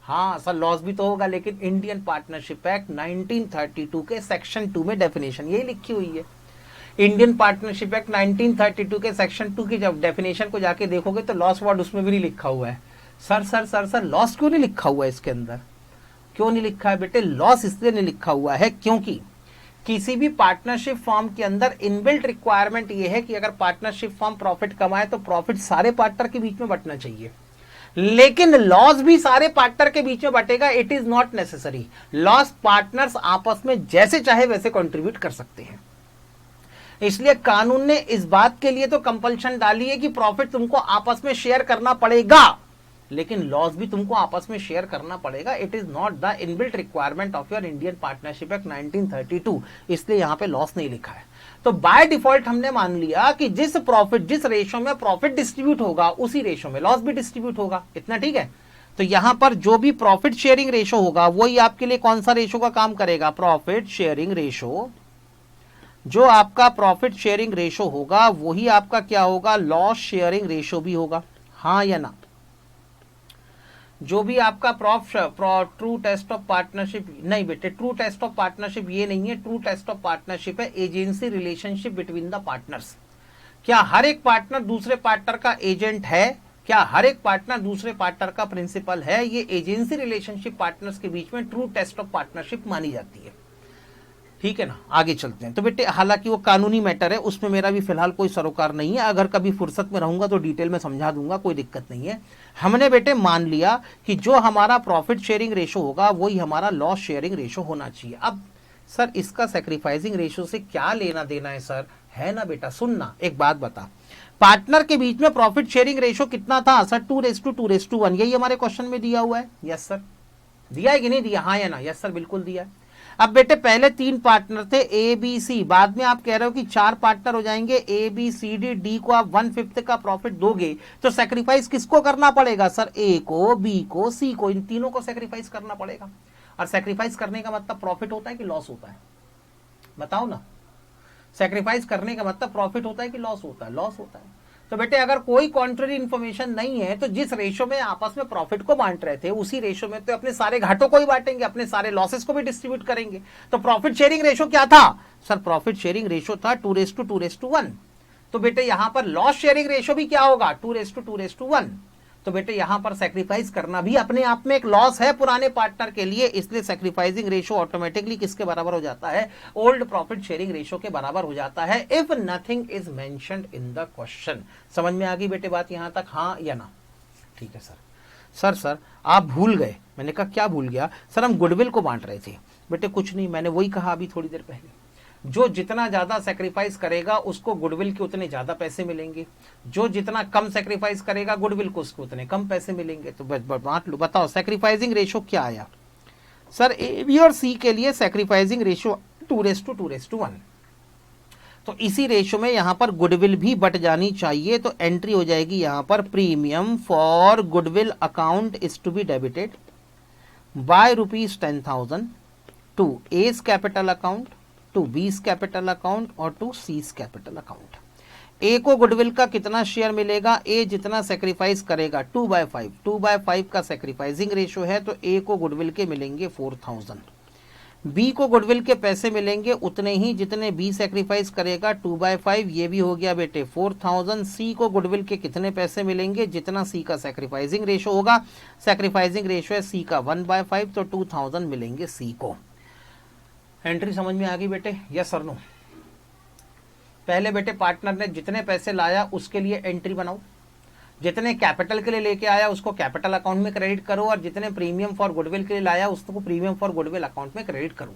हाँ सर लॉस भी तो होगा, लेकिन इंडियन पार्टनरशिप एक्ट 1932 के सेक्शन 2 में डेफिनेशन यही लिखी हुई है। इंडियन पार्टनरशिप एक्ट 1932 के सेक्शन 2 की जब डेफिनेशन को जाके देखोगे तो लॉस वर्ड उसमें भी नहीं लिखा हुआ है। सर लॉस क्यों नहीं लिखा हुआ है इसके अंदर? क्यों नहीं लिखा है बेटे? लॉस इसलिए नहीं लिखा हुआ है क्योंकि किसी भी पार्टनरशिप फॉर्म के अंदर इनबिल्ट रिक्वायरमेंट ये है कि अगर पार्टनरशिप फॉर्म प्रॉफिट कमाए तो प्रॉफिट सारे पार्टनर के बीच में बंटना चाहिए, लेकिन लॉस भी सारे पार्टनर के बीच में बटेगा। It is not necessary. Loss partners आपस में जैसे चाहे वैसे कंट्रीब्यूट कर सकते हैं। इसलिए कानून ने इस बात के लिए तो कंपल्शन डाली है कि प्रॉफिट तुमको आपस में शेयर करना पड़ेगा, लेकिन लॉस भी तुमको आपस में शेयर करना पड़ेगा। It is not the inbuilt requirement of your Indian partnership act 1932, इसलिए यहां पे लॉस नहीं लिखा है। तो बाय डिफॉल्ट हमने मान लिया कि जिस रेशो में प्रॉफिट डिस्ट्रीब्यूट होगा उसी रेशो में लॉस भी डिस्ट्रीब्यूट होगा। इतना ठीक है? तो यहां पर जो भी प्रॉफिट शेयरिंग रेशो होगा वही आपके लिए कौन सा रेशो का काम करेगा? Profit sharing ratio. जो आपका प्रॉफिट शेयरिंग रेशो होगा वही आपका क्या होगा? लॉस शेयरिंग रेशो भी होगा। हाँ या ना? जो भी आपका ट्रू टेस्ट ऑफ पार्टनरशिप, नहीं बेटे ट्रू टेस्ट ऑफ पार्टनरशिप ये नहीं है। ट्रू टेस्ट ऑफ पार्टनरशिप है agency relationship between the partners. क्या हर एक पार्टनर दूसरे पार्टनर का एजेंट है? क्या हर एक पार्टनर दूसरे पार्टनर का प्रिंसिपल है? ये एजेंसी रिलेशनशिप पार्टनर्स के बीच में ट्रू टेस्ट ऑफ पार्टनरशिप मानी जाती है। ठीक है ना? आगे चलते हैं। तो बेटे हालांकि वो कानूनी मैटर है, उसमें मेरा भी फिलहाल कोई सरोकार नहीं है। अगर कभी फुर्सत में रहूंगा तो डिटेल में समझा दूंगा, कोई दिक्कत नहीं है। हमने बेटे मान लिया कि जो हमारा प्रॉफिट शेयरिंग रेशो होगा वही हमारा लॉस शेयरिंग रेशो होना चाहिए। अब सर इसका सैक्रिफाइसिंग रेशो से क्या लेना देना है सर? है ना बेटा? सुनना, एक बात बता, पार्टनर के बीच में प्रॉफिट शेयरिंग रेशो कितना था सर? 2:2:1। यही हमारे क्वेश्चन में दिया हुआ है। Yes sir. दिया है कि नहीं दिया? हाँ या ना? यस सर बिल्कुल दिया है। अब बेटे पहले 3 पार्टनर थे ए बी सी, बाद में आप कह रहे हो कि 4 पार्टनर हो जाएंगे A B C D. D को आप 1/5 का प्रॉफिट दोगे तो सैक्रिफाइस किसको करना पड़ेगा सर? ए को, बी को, सी को, इन तीनों को सैक्रिफाइस करना पड़ेगा। और सैक्रिफाइस करने का मतलब प्रॉफिट होता है कि लॉस होता है? बताओ ना। सैक्रिफाइस करने का मतलब प्रॉफिट होता है कि लॉस होता है? लॉस होता है। तो बेटे अगर कोई कॉन्ट्ररी इन्फॉर्मेशन नहीं है तो जिस रेशो में आपस में प्रॉफिट को बांट रहे थे उसी रेशो में तो अपने सारे घाटों को ही बांटेंगे, अपने सारे लॉसेस को भी डिस्ट्रीब्यूट करेंगे। तो प्रॉफिट शेयरिंग रेशो क्या था सर? प्रॉफिट शेयरिंग रेशो था 2:2:1। तो बेटे यहां पर लॉस शेयरिंग रेशो भी क्या होगा? 2:2:1। तो बेटे यहां पर सैक्रिफाइस करना भी अपने आप में एक लॉस है पुराने पार्टनर के लिए, इसलिए सैक्रिफाइसिंग रेशो ऑटोमेटिकली किसके बराबर हो जाता है? ओल्ड प्रॉफिट शेयरिंग रेशो के बराबर हो जाता है if nothing is mentioned in the question. समझ में आ गई बेटे बात यहां तक? हाँ या ना? ठीक है सर। सर आप भूल गए। मैंने कहा क्या भूल गया सर? हम गुडविल को बांट रहे थे। बेटे कुछ नहीं, मैंने वही कहा अभी थोड़ी देर पहले, जो जितना ज्यादा सैक्रिफाइस करेगा उसको गुडविल के उतने ज्यादा पैसे मिलेंगे, जो जितना कम सैक्रिफाइस करेगा गुडविल को उसको उतने कम पैसे मिलेंगे। तो बांट लो। बताओ सैक्रिफाइसिंग रेशो क्या आया सर? ए बी और सी के लिए सैक्रिफाइसिंग रेशो 2:2:1। तो इसी रेशो में यहां पर गुडविल भी बट जानी चाहिए। तो एंट्री हो जाएगी यहां पर, premium for goodwill account is to be debited by ₹10,000 to ए's कैपिटल अकाउंट, टू बी's कैपिटल अकाउंट और टू सी's कैपिटल अकाउंट। ए को गुडविल का कितना शेयर मिलेगा? ए जितना सैक्रिफाइस करेगा 2/5, 2/5 का सैक्रिफाइसिंग रेशो है तो ए को गुडविल के मिलेंगे 4,000। बी को गुडविल के पैसे मिलेंगे उतने ही जितने बी सैक्रिफाइस करेगा 2/5, ये भी हो गया बेटे 4,000। सी को गुडविल के कितने पैसे मिलेंगे? जितना सी का सैक्रिफाइसिंग रेशो होगा। सैक्रिफाइसिंग रेशो है सी का 1/5, तो 2,000 मिलेंगे सी को। एंट्री समझ में आ गई बेटे? यस और नो? पहले बेटे पार्टनर ने जितने पैसे लाया उसके लिए एंट्री बनाओ, जितने कैपिटल के लिए लेके आया उसको कैपिटल अकाउंट में क्रेडिट करो, और जितने प्रीमियम फॉर गुडविल के लिए लाया उसको प्रीमियम फॉर गुडविल अकाउंट में क्रेडिट करो।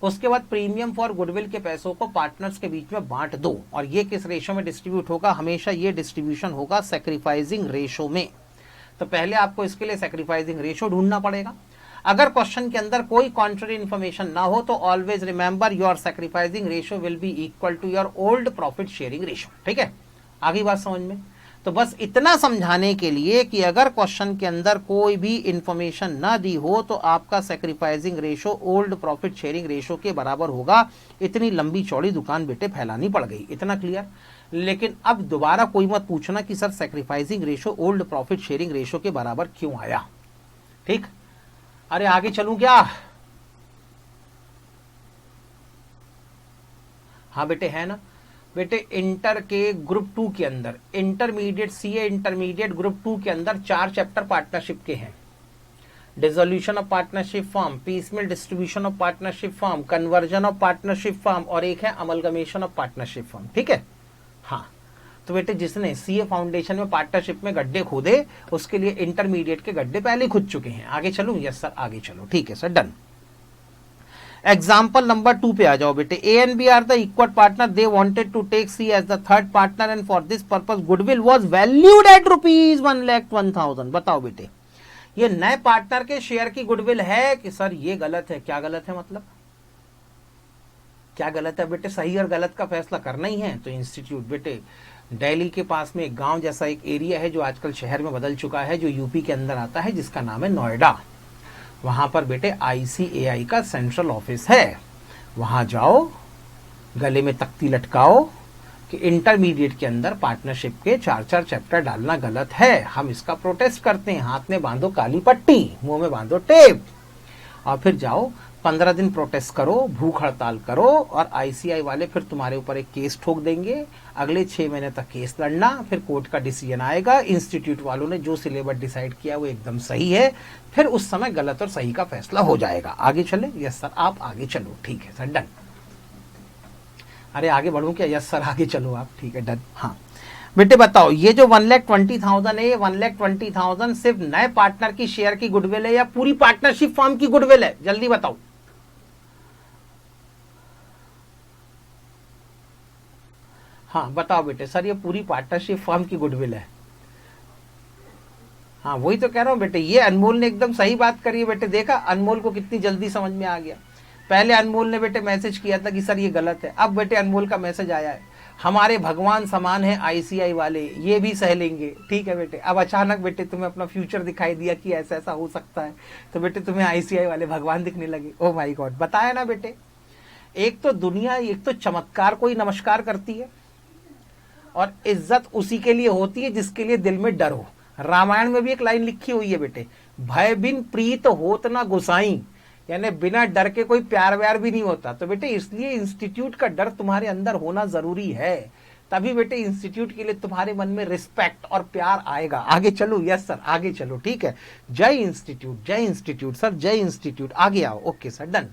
उसके बाद प्रीमियम फॉर गुडविल के पैसों को पार्टनर्स के बीच में बांट दो। और ये किस रेशो में डिस्ट्रीब्यूट होगा? हमेशा ये डिस्ट्रीब्यूशन होगा सैक्रिफाइसिंग रेशो में। तो पहले आपको इसके लिए सैक्रिफाइसिंग रेशो ढूंढना पड़ेगा। अगर क्वेश्चन के अंदर कोई कॉन्ट्ररी इन्फॉर्मेशन ना हो तो always remember your sacrificing ratio will be equal to your old profit sharing ratio. ठीक है, आगे बात समझ में? तो बस इतना समझाने के लिए कि अगर क्वेश्चन के अंदर कोई भी इंफॉर्मेशन ना दी हो तो आपका sacrificing ratio old profit sharing ratio के बराबर होगा। इतनी लंबी चौड़ी दुकान बेटे फैलानी पड़ गई, इतना क्लियर? लेकिन अब दोबारा कोई मत पूछना कि sir sacrificing ratio old profit sharing ratio के बराबर क्यों आया। ठीक, अरे आगे चलूं क्या? हाँ बेटे, है ना बेटे, इंटर के ग्रुप 2 के अंदर, इंटरमीडिएट सीए इंटरमीडिएट ग्रुप 2 के अंदर 4 चैप्टर पार्टनरशिप के हैं। Dissolution of partnership firm, piecemeal distribution of partnership firm, conversion of partnership firm, और एक है अमलगमेशन ऑफ पार्टनरशिप फॉर्म। ठीक है, हाँ। तो बेटे जिसने सीए फाउंडेशन में पार्टनरशिप में गड्ढे खोदे उसके लिए इंटरमीडिएट के गड्ढे पहले खुद चुके हैं। आगे चलूं? यस सर, आगे चलो। ठीक है सर, डन। एग्जाम्पल नंबर 2 पे आ जाओ बेटे। A and B are the equal partner, they wanted to take C as the third partner and for this purpose goodwill was valued at ₹1,01,000। बताओ बेटे, ये नए पार्टनर के शेयर की गुडविल है कि सर ये गलत है? क्या गलत है मतलब? क्या गलत है बेटे? सही और गलत का फैसला करना ही है। तो इंस्टीट्यूट बेटे, दिल्ली के पास में एक गांव जैसा एक एरिया है जो आजकल शहर में बदल चुका है, जो यूपी के अंदर आता है, जिसका नाम है नोएडा। वहां पर बेटे ICAI का सेंट्रल ऑफिस है। वहां जाओ, गले में तख्ती लटकाओ कि इंटरमीडिएट के अंदर पार्टनरशिप के 4-4 चैप्टर डालना गलत है, हम इसका प्रोटेस्ट करते हैं। हाथ में बांधो काली पट्टी, मुंह में बांधो टेप, और फिर जाओ 15 दिन प्रोटेस्ट करो, भूख हड़ताल करो, और ICAI वाले फिर तुम्हारे ऊपर एक केस ठोक देंगे। अगले 6 महीने तक केस लड़ना, फिर कोर्ट का डिसीजन आएगा। इंस्टीट्यूट वालों ने जो सिलेबस डिसाइड किया वो एकदम सही है, फिर उस समय गलत और सही का फैसला हो जाएगा। आगे चले? यस सर, आप आगे चलो। ठीक है सर, डन। अरे आगे बढ़ूं क्या? यस सर, आगे चलो आप। ठीक है, डन। हाँ बेटे बताओ, ये जो 1,20,000 है, ये 1,20,000 सिर्फ नए पार्टनर की शेयर की गुडविल है या पूरी पार्टनरशिप फर्म की गुडविल है? जल्दी बताओ। हाँ बताओ बेटे। सर ये पूरी पार्टनरशिप फर्म की गुडविल है। हाँ वही तो कह रहा हूं बेटे, ये अनमोल ने एकदम सही बात करी है बेटे। देखा अनमोल को कितनी जल्दी समझ में आ गया। पहले अनमोल ने बेटे मैसेज किया था कि सर ये गलत है, अब बेटे अनमोल का मैसेज आया है। हमारे भगवान समान है ICAI वाले, ये भी सह लेंगे। ठीक है बेटे, अब अचानक बेटे तुम्हें अपना फ्यूचर दिखाई दिया कि ऐसा ऐसा हो सकता है, तो बेटे तुम्हें ICAI वाले भगवान दिखने लगे। ओ माय गॉड, बताया ना बेटे, एक तो दुनिया, एक तो चमत्कार को ही नमस्कार करती है, और इज्जत उसी के लिए होती है जिसके लिए दिल में डर हो। रामायण में भी एक लाइन लिखी हुई है बेटे, भय बिन प्रीत होत ना गोसाई, यानी बिना डर के कोई प्यार व्यार भी नहीं होता। तो बेटे इसलिए इंस्टीट्यूट का डर तुम्हारे अंदर होना जरूरी है, तभी बेटे इंस्टीट्यूट के लिए तुम्हारे मन में रिस्पेक्ट और प्यार आएगा। आगे चलो? यस सर, आगे चलो। ठीक है, जय इंस्टीट्यूट, जय इंस्टीट्यूट सर, जय इंस्टीट्यूट। आगे आओ। Okay sir, done.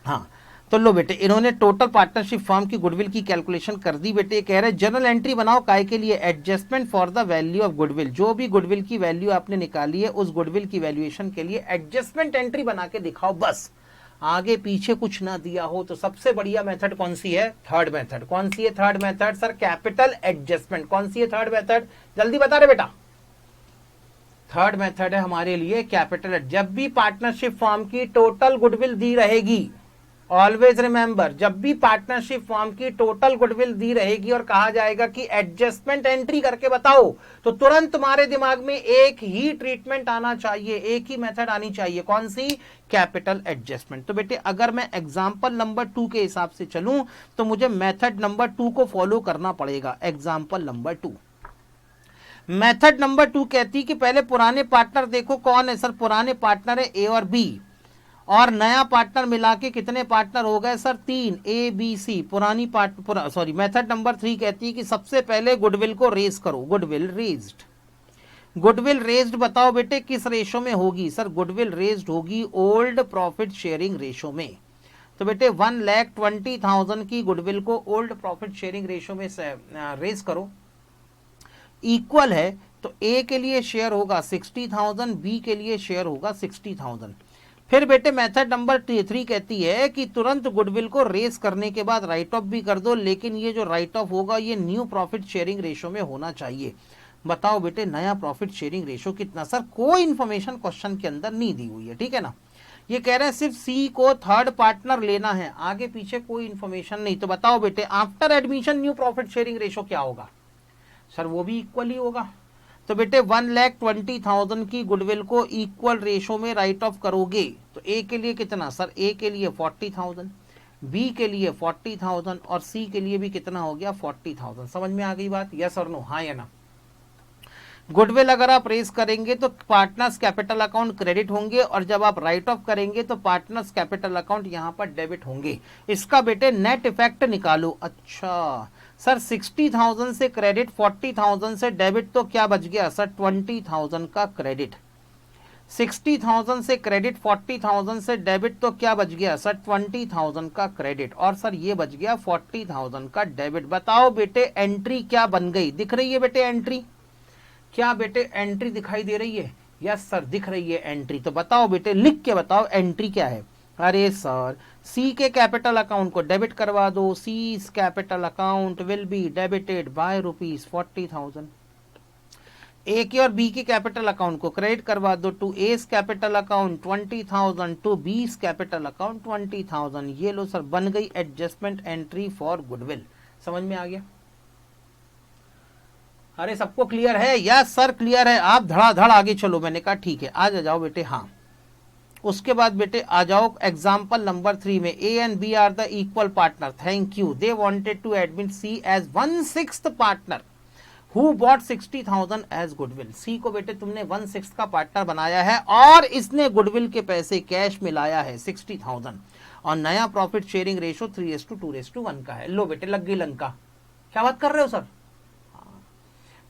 हाँ तो लो बेटे, इन्होंने टोटल पार्टनरशिप फर्म की गुडविल की कैलकुलेशन कर दी बेटे। कह रहे जनरल एंट्री बनाओ, काय के लिए? Adjustment for the value of goodwill. जो भी गुडविल की वैल्यू आपने निकाली है उस गुडविल की वैल्यूएशन के लिए एडजस्टमेंट एंट्री बना के दिखाओ, बस। आगे पीछे कुछ ना दिया हो तो सबसे बढ़िया मेथड कौन सी है? Third method. कौन सी है third method? Sir capital adjustment. कौन सी है थर्ड मेथड? जल्दी बता रहे बेटा। थर्ड मेथड है हमारे लिए कैपिटल। जब भी पार्टनरशिप फर्म की टोटल गुडविल दी रहेगी, ऑलवेज रिमेंबर, जब भी पार्टनरशिप फर्म की टोटल गुडविल दी रहेगी और कहा जाएगा कि एडजस्टमेंट एंट्री करके बताओ, तो तुरंत तुम्हारे दिमाग में एक ही ट्रीटमेंट आना चाहिए, एक ही मेथड आनी चाहिए। कौन सी? Capital adjustment. तो बेटे अगर मैं एग्जांपल नंबर 2 के हिसाब से चलूं तो मुझे मेथड नंबर 2 को फॉलो करना पड़ेगा। एग्जांपल नंबर 2, मेथड नंबर 2 कहती है कि पहले पुराने पार्टनर देखो कौन है। सर पुराने पार्टनर है A और B, और नया पार्टनर मिला के कितने पार्टनर हो गए? Sir 3, ABC। पुरानी मेथड नंबर 3 कहती है कि सबसे पहले गुडविल को रेज करो। गुडविल रेज्ड, गुडविल रेज्ड बताओ बेटे किस रेशो में होगी? सर गुडविल रेज्ड होगी ओल्ड प्रॉफिट शेयरिंग रेशो में। तो बेटे 1,20,000 की गुडविल को ओल्ड प्रॉफिट शेयरिंग रेशो में रेज करो। इक्वल है तो ए के लिए शेयर होगा 60,000, बी के लिए शेयर होगा 60,000। फिर बेटे मेथड नंबर 3 कहती है कि तुरंत गुडविल को रेस करने के बाद राइट ऑफ भी कर दो, लेकिन ये जो राइट ऑफ होगा ये न्यू प्रॉफिट शेयरिंग रेशो में होना चाहिए। बताओ बेटे नया प्रॉफिट शेयरिंग रेशो कितना? सर कोई इंफॉर्मेशन क्वेश्चन के अंदर नहीं दी हुई है, ठीक है ना। ये कह रहे हैं सिर्फ सी को थर्ड पार्टनर लेना है, आगे पीछे कोई इंफॉर्मेशन नहीं। तो बताओ बेटे after admission new profit sharing ratio क्या होगा? सर वो भी इक्वल ही होगा। तो बेटे 1,20,000 की गुडविल को इक्वल रेशो में राइट ऑफ करोगे तो ए के लिए कितना? सर ए के लिए 40,000, बी के लिए 40,000 और सी के लिए भी कितना हो गया? 40,000। समझ में आ गई बात? यस और नो, हाँ या ना? गुडविल अगर आप रेज करेंगे तो पार्टनर्स कैपिटल अकाउंट क्रेडिट होंगे और जब आप राइट ऑफ करेंगे तो पार्टनर्स कैपिटल अकाउंट यहां पर डेबिट होंगे। इसका बेटे नेट इफेक्ट निकालो। अच्छा सर 60,000 से क्रेडिट, 40,000 से डेबिट, तो क्या बच गया? सर 20,000 का क्रेडिट। 60,000 से क्रेडिट, 40,000 से डेबिट, तो क्या बच गया? सर 20,000 का क्रेडिट और सर ये बच गया 40,000 का डेबिट। बताओ बेटे एंट्री क्या बन गई? दिख रही है बेटे एंट्री? क्या बेटे एंट्री दिखाई दे रही है? यस सर दिख रही है एंट्री। तो बताओ बेटे लिख के बताओ एंट्री क्या है? अरे सर सी के कैपिटल अकाउंट को डेबिट करवा दो। C capital account will be debited by ₹40,000। A के और बी के कैपिटल अकाउंट को क्रेडिट करवा दो to S capital account 20,000 to B's capital account 20,000। ये लो सर बन गई एडजस्टमेंट एंट्री फॉर गुडविल। समझ में आ गया? अरे सबको क्लियर है? यस सर क्लियर है। आप धड़ाधड़ आगे चलो। मैंने कहा ठीक है आज आ जाओ बेटे। हाँ उसके बाद बेटे आ जाओ एग्जाम्पल नंबर 3 में। A and B are the equal partner. Thank you. They wanted to admit C as 1/6 partner who bought 60,000 as goodwill. C को बेटे तुमने 1/6 का पार्टनर बनाया है और इसने गुडविल के पैसे कैश में लाया है 60,000 और नया प्रॉफिट शेयरिंग रेशो 3:2:1 का है। लो बेटे लग गई लंका। क्या बात कर रहे हो सर?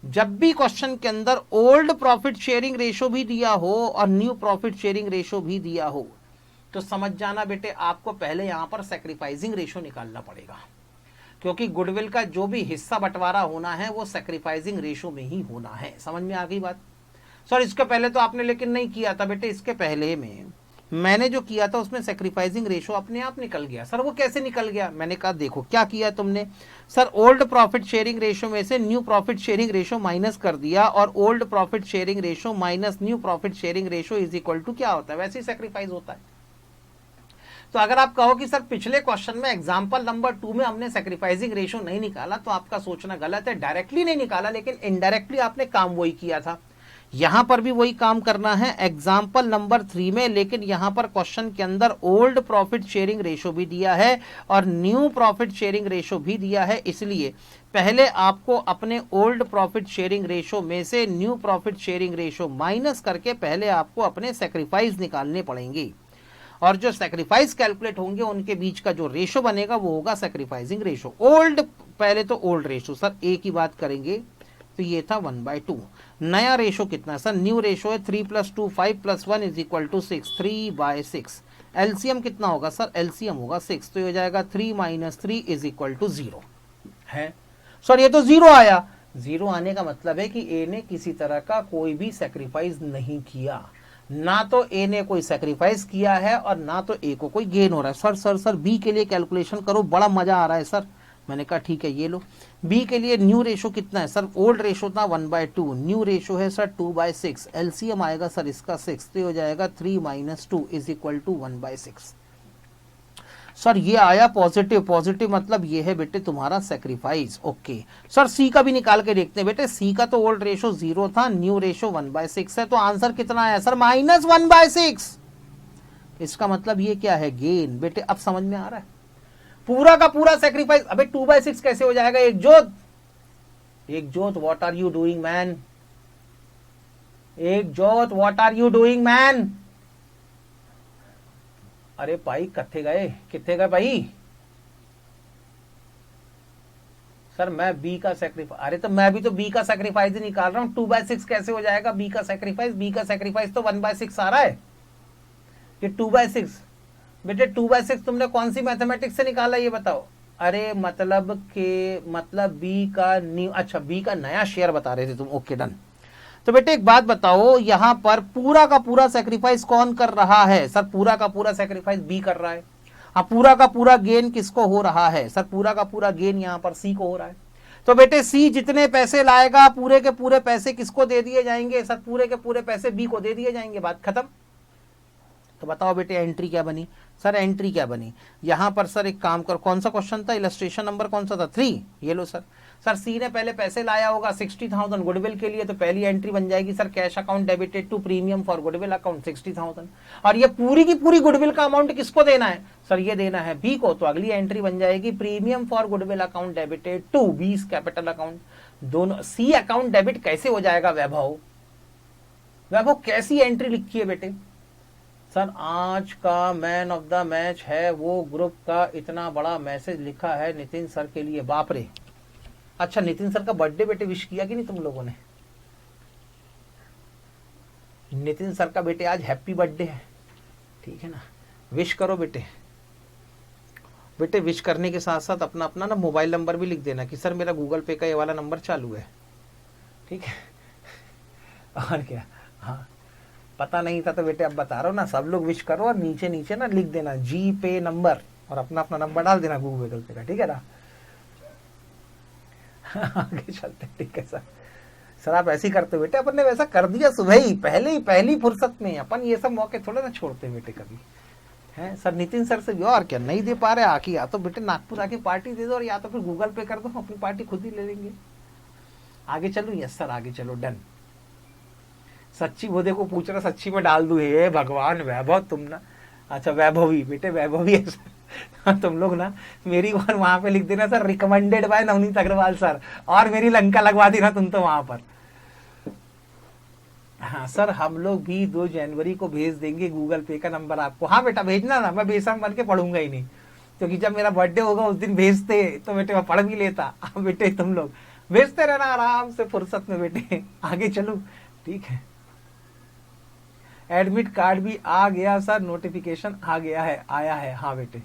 जब भी क्वेश्चन के अंदर ओल्ड प्रॉफिट शेयरिंग रेशो भी दिया हो और न्यू प्रॉफिट शेयरिंग रेशो भी दिया हो तो समझ जाना बेटे आपको पहले यहां पर सैक्रिफाइसिंग रेशो निकालना पड़ेगा, क्योंकि गुडविल का जो भी हिस्सा बंटवारा होना है वो सैक्रिफाइसिंग रेशो में ही होना है। समझ में आ गई बात? सर इसके पहले तो आपने लेकिन नहीं किया था बेटे। इसके पहले में मैंने जो किया था उसमें सैक्रिफाइसिंग रेशो अपने आप निकल गया। सर वो कैसे निकल गया? मैंने कहा देखो क्या किया तुमने। Sir old profit sharing ratio में से new profit sharing ratio minus कर दिया और old profit sharing ratio minus new profit sharing ratio is equal to क्या होता है? वैसे ही सैक्रिफाइस होता है। तो अगर आप कहो कि सर पिछले क्वेश्चन में एग्जांपल नंबर 2 में हमने सैक्रिफाइसिंग रेशो नहीं निकाला तो आपका सोचना गलत है। डायरेक्टली नहीं निकाला लेकिन इनडायरेक्टली आपने काम वही किया था। यहां पर भी वही काम करना है एग्जाम्पल नंबर 3 में, लेकिन यहां पर क्वेश्चन के अंदर ओल्ड प्रॉफिट शेयरिंग रेशो भी दिया है और न्यू प्रॉफिट शेयरिंग रेशो भी दिया है। इसलिए पहले आपको अपने ओल्ड प्रॉफिट शेयरिंग रेशो में से new profit sharing ratio minus करके पहले आपको अपने सैक्रिफाइस निकालने पड़ेंगे और जो सैक्रिफाइस कैलकुलेट होंगे उनके बीच का जो रेशो बनेगा वो होगा सैक्रिफाइसिंग रेशो। ओल्ड पहले तो ओल्ड रेशो सर ए की बात करेंगे तो ये था 1/2। नया रेशो कितना? सर न्यू रेशो है 3 + 2 5 + 1 = 6 3/6। एलसीएम कितना होगा? सर एलसीएम होगा 6 तो ये हो जाएगा 3 - 3 = 0 है। सर ये तो 0 आया। 0 आने का मतलब है कि ए ने किसी तरह का कोई भी सैक्रिफाइस नहीं किया। ना तो ए ने कोई सैक्रिफाइस किया है और ना तो ए को कोई गेन हो रहा है। सर सर सर बी के लिए कैलकुलेशन करो, बड़ा मजा आ रहा है सर। मैंने कहा ठीक है ये लो। बी के लिए न्यू रेशो कितना है? सर ओल्ड रेशो था 1/2, न्यू रेशो है सर 2/6। एलसीएम आएगा सर इसका 6 तो हो जाएगा 3 - 2 = 1/6। सर ये आया पॉजिटिव। पॉजिटिव मतलब ये है बेटे तुम्हारा सैक्रिफाइस। ओके सर सी का भी निकाल के देखते हैं बेटे। सी का तो ओल्ड रेशो 0 था, न्यू रेशो 1/6 है, तो आंसर कितना आया? सर -1/6। इसका मतलब ये क्या है? गेन। बेटे अब समझ में आ रहा है? पूरा का पूरा सैक्रिफाइस। अबे 2/6 कैसे हो जाएगा? एक जोत what are you doing man? एक जोत what are you doing man? अरे भाई किथे गए भाई? सर मैं बी का सैक्रिफाइस, अरे तो मैं भी तो बी का सैक्रिफाइस ही निकाल रहा हूं। 2/6 कैसे हो जाएगा बी का सैक्रिफाइस? बी का सैक्रिफाइस तो 1/6 आ रहा है। ये 2/6 बेटे 2/6 तुमने कौन सी मैथमेटिक्स से निकाला ये बताओ? अरे मतलब बी का न्यू, अच्छा बी का नया शेयर बता रहे थे तुम, ओके डन। तो बेटे एक बात बताओ, यहां पर पूरा का पूरा सेक्रीफाइस कौन कर रहा है? सर पूरा का पूरा सेक्रीफाइस बी कर रहा है। अब पूरा का पूरा गेन किसको हो रहा है? सर पूरा का पूरा गेन यहां पर सी को हो रहा है। तो बेटे सी जितने पैसे लाएगा पूरे के पूरे पैसे किसको दे दिए जाएंगे? सर पूरे के पूरे पैसे बी को दे दिए जाएंगे, बात खत्म। तो बताओ बेटे एंट्री क्या बनी? सर एंट्री क्या बनी यहां पर? सर एक काम कर, कौन सा क्वेश्चन था, इलस्ट्रेशन नंबर कौन सा था? 3। ये लो सर। सर सी ने पहले पैसे लाया होगा 60,000 गुडविल के लिए, तो पहली एंट्री बन जाएगी sir cash account debited to premium for goodwill account 60,000। और ये पूरी की पूरी गुडविल का अमाउंट किसको देना है? सर ये देना है बी को, तो अगली एंट्री बन जाएगी premium for goodwill account debited to B capital account. दोनों सी अकाउंट डेबिट कैसे हो जाएगा वैभव? वैभव कैसी एंट्री लिखी है बेटे? सर आज का मैन ऑफ द मैच है वो ग्रुप का इतना बड़ा मैसेज लिखा है नितिन सर के लिए, बाप रे। अच्छा नितिन सर का बर्थडे बेटे विश किया कि नहीं तुम लोगों ने? नितिन सर का बेटे आज हैप्पी बर्थडे है, ठीक है ना, विश करो बेटे। बेटे विश करने के साथ साथ अपना अपना ना मोबाइल नंबर भी लिख देना कि सर मेरा गूगल पे का ये वाला नंबर चालू है, ठीक है। और क्या, हाँ पता नहीं था तो बेटे अब बता रहा हूँ ना, सब लोग विश करो और नीचे नीचे ना लिख देना जी पे नंबर और अपना अपना नंबर डाल देना गूगल पे का, ठीक है ना। आगे चलते, ठीक है सर। सर आप ऐसे ही करते बेटे, अपन ने वैसा कर दिया सुबह ही, पहली फुर्सत में। अपन ये सब मौके थोड़े ना छोड़ते बेटे कभी, हैं सर। नितिन सर से भी और क्या नहीं दे पा रहे आके, या तो बेटे नागपुर आके पार्टी दे दो और या तो फिर गूगल पे कर दो, अपनी पार्टी खुद ही ले लेंगे। आगे चलो, यस सर आगे चलो, डन। सच्ची वो देखो पूछ रहा, सच्ची में डाल दू, हे भगवान वैभव तुम ना, अच्छा वैभवी बेटे वैभवी है सर। तुम लोग ना मेरी बार वहां पे लिख देना sir recommended by Navneet Agarwal sir, और मेरी लंका लगवा देना तुम तो वहां पर। हाँ सर हम लोग भी 2 जनवरी को भेज देंगे गूगल पे का नंबर आपको। हाँ बेटा भेजना ना, मैं बेशरम बन के पढ़ूंगा ही नहीं, क्योंकि जब मेरा बर्थडे होगा उस दिन भेजते तो बेटे मैं पढ़ भी लेता। बेटे तुम लोग भेजते रहना आराम से फुर्सत में बेटे। आगे चलूं, ठीक है। एडमिट कार्ड भी आ गया सर, नोटिफिकेशन आ गया है, आया है, हाँ बेटे।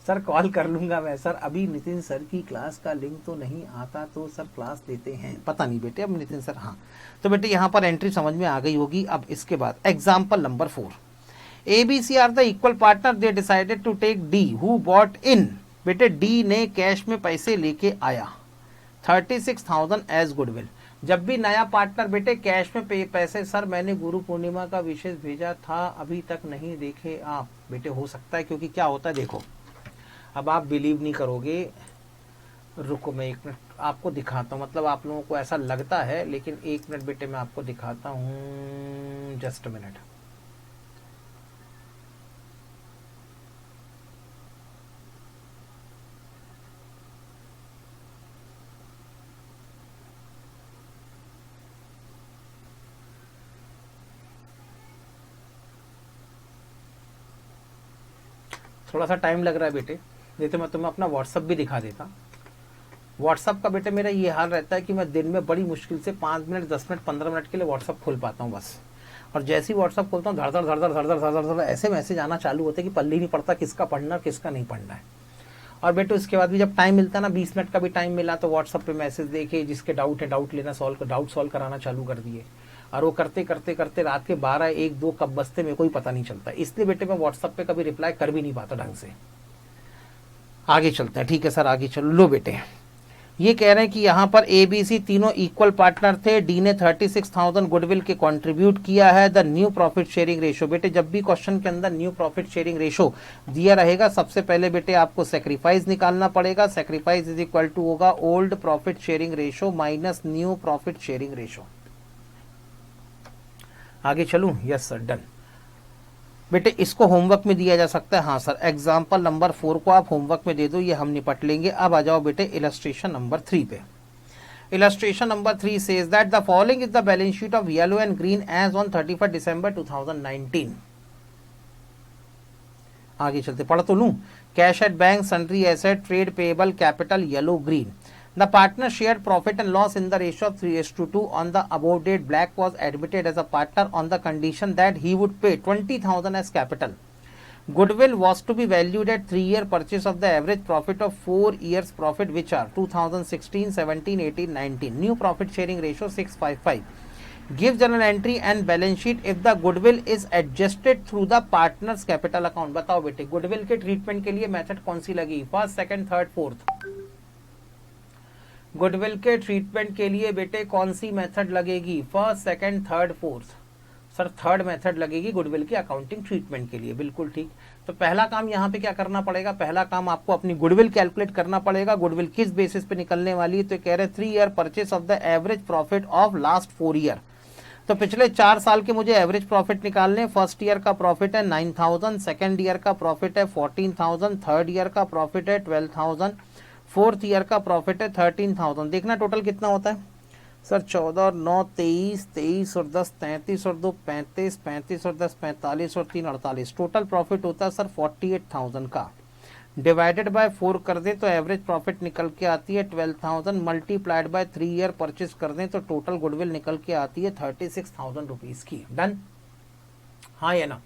सर कॉल कर लूंगा मैं सर, अभी नितिन सर की क्लास का लिंक तो नहीं आता, तो सर क्लास देते हैं, पता नहीं बेटे अब नितिन सर। हाँ तो बेटे यहाँ पर एंट्री समझ में आ गई होगी। अब इसके बाद example number 4, ABC are the equal partner, they decided to take D who bought in. बेटे डी ने कैश में पैसे लेके आया 36,000 एज गुडविल। जब भी नया पार्टनर बेटे कैश में पैसे, सर मैंने गुरु पूर्णिमा का विशेष भेजा था अभी तक नहीं देखे आप। बेटे हो सकता है, क्योंकि क्या होता है देखो, अब आप बिलीव नहीं करोगे, रुको मैं 1 मिनट आपको दिखाता हूँ। मतलब आप लोगों को ऐसा लगता है, लेकिन 1 मिनट बेटे मैं आपको दिखाता हूँ, जस्ट अ मिनट। थोड़ा सा टाइम लग रहा है बेटे, नहीं तो मैं तुम्हें अपना व्हाट्सअप भी दिखा देता। व्हाट्सअप का बेटे मेरा ये हाल रहता है कि मैं दिन में बड़ी मुश्किल से 5 मिनट 10 मिनट 15 मिनट के लिए व्हाट्सअप खोल पाता हूँ बस। और जैसे ही व्हाट्सअप खोलता हूँ धड़ धड़ ऐसे मैसेज आना चालू होते हैं कि पल्ले नहीं पड़ता किसका पढ़ना किसका नहीं पढ़ना है। और बेटे उसके बाद भी जब टाइम मिलता है ना, 20 मिनट का भी टाइम मिला तो व्हाट्सअप पे मैसेज देखे, जिसके डाउट है डाउट लेना, डाउट सॉल्व कराना चालू कर दिए। और वो करते करते करते रात के 12 1 2 कब बजते मेरे को ही पता नहीं चलता। इसलिए बेटे मैं व्हाट्सअप पे कभी रिप्लाई कर भी नहीं पाता ढंग से। आगे चलते हैं, ठीक है सर आगे चलो। लो बेटे ये कह रहे हैं कि यहाँ पर ABC तीनों इक्वल पार्टनर थे, डी ने 36,000 गुडविल के कंट्रीब्यूट किया है। The new profit sharing ratio, बेटे जब भी क्वेश्चन के अंदर न्यू प्रॉफिट शेयरिंग रेशो दिया रहेगा, सबसे पहले बेटे आपको सेक्रीफाइस निकालना पड़ेगा। सेक्रीफाइस इज इक्वल टू होगा old profit sharing ratio minus new profit sharing ratio. आगे चलूं, यस सर डन। बेटे इसको होमवर्क में दिया जा सकता है, हाँ सर। एग्जाम्पल नंबर 4 को आप होमवर्क में दे दो, ये हम निपट लेंगे। अब आ जाओ बेटे इलस्ट्रेशन नंबर 3 पे। Illustration number 3 says that the following is the balance sheet of Yellow and Green as on 31 December 2019। आगे चलते, पढ़ तो लूं। Cash at bank, sundry asset, trade payable, capital, Yellow, Green. The partner shared profit and loss in the ratio of 3:2 on the above date. Black was admitted as a partner on the condition that he would pay 20,000 as capital. Goodwill was to be valued at 3-year purchase of the average profit of 4 years profit, which are 2016, 17, 18, 19. New profit sharing ratio 655. Give journal entry and balance sheet if the goodwill is adjusted through the partners capital account. बताओ बेटे goodwill के treatment के लिए method कौन सी लगी? First, second, third, fourth. Goodwill के treatment के लिए बेटे कौन सी मेथड लगेगी? First, second, third, fourth. Sir third method लगेगी गुडविल की अकाउंटिंग ट्रीटमेंट के लिए। बिल्कुल ठीक। तो पहला काम यहाँ पे क्या करना पड़ेगा? पहला काम आपको अपनी गुडविल कैलकुलेट करना पड़ेगा। गुडविल किस बेसिस पे निकलने वाली है? तो कह रहे 3 year purchase of the average profit of last 4 year. तो पिछले 4 साल के मुझे एवरेज प्रॉफिट निकालने। फर्स्ट ईयर का प्रॉफिट है 9,000, सेकेंड ईयर का प्रॉफिट है 14,000, थर्ड ईयर का प्रॉफिट है 12,000, फोर्थ ईयर का प्रॉफिट है 13,000। देखना टोटल कितना होता है सर? 14 और 9 23, 23 और 10 33 और 2 35, 35 और 10 45 और 3 48। टोटल प्रॉफिट होता है सर 48,000 का। डिवाइडेड बाय 4 कर दें तो एवरेज प्रॉफिट निकल के आती है 12,000, मल्टीप्लाइड बाय 3 ईयर परचेस कर दें तो टोटल गुडविल निकल के आती है 36,000 रुपीज की। डन? हाँ या ना?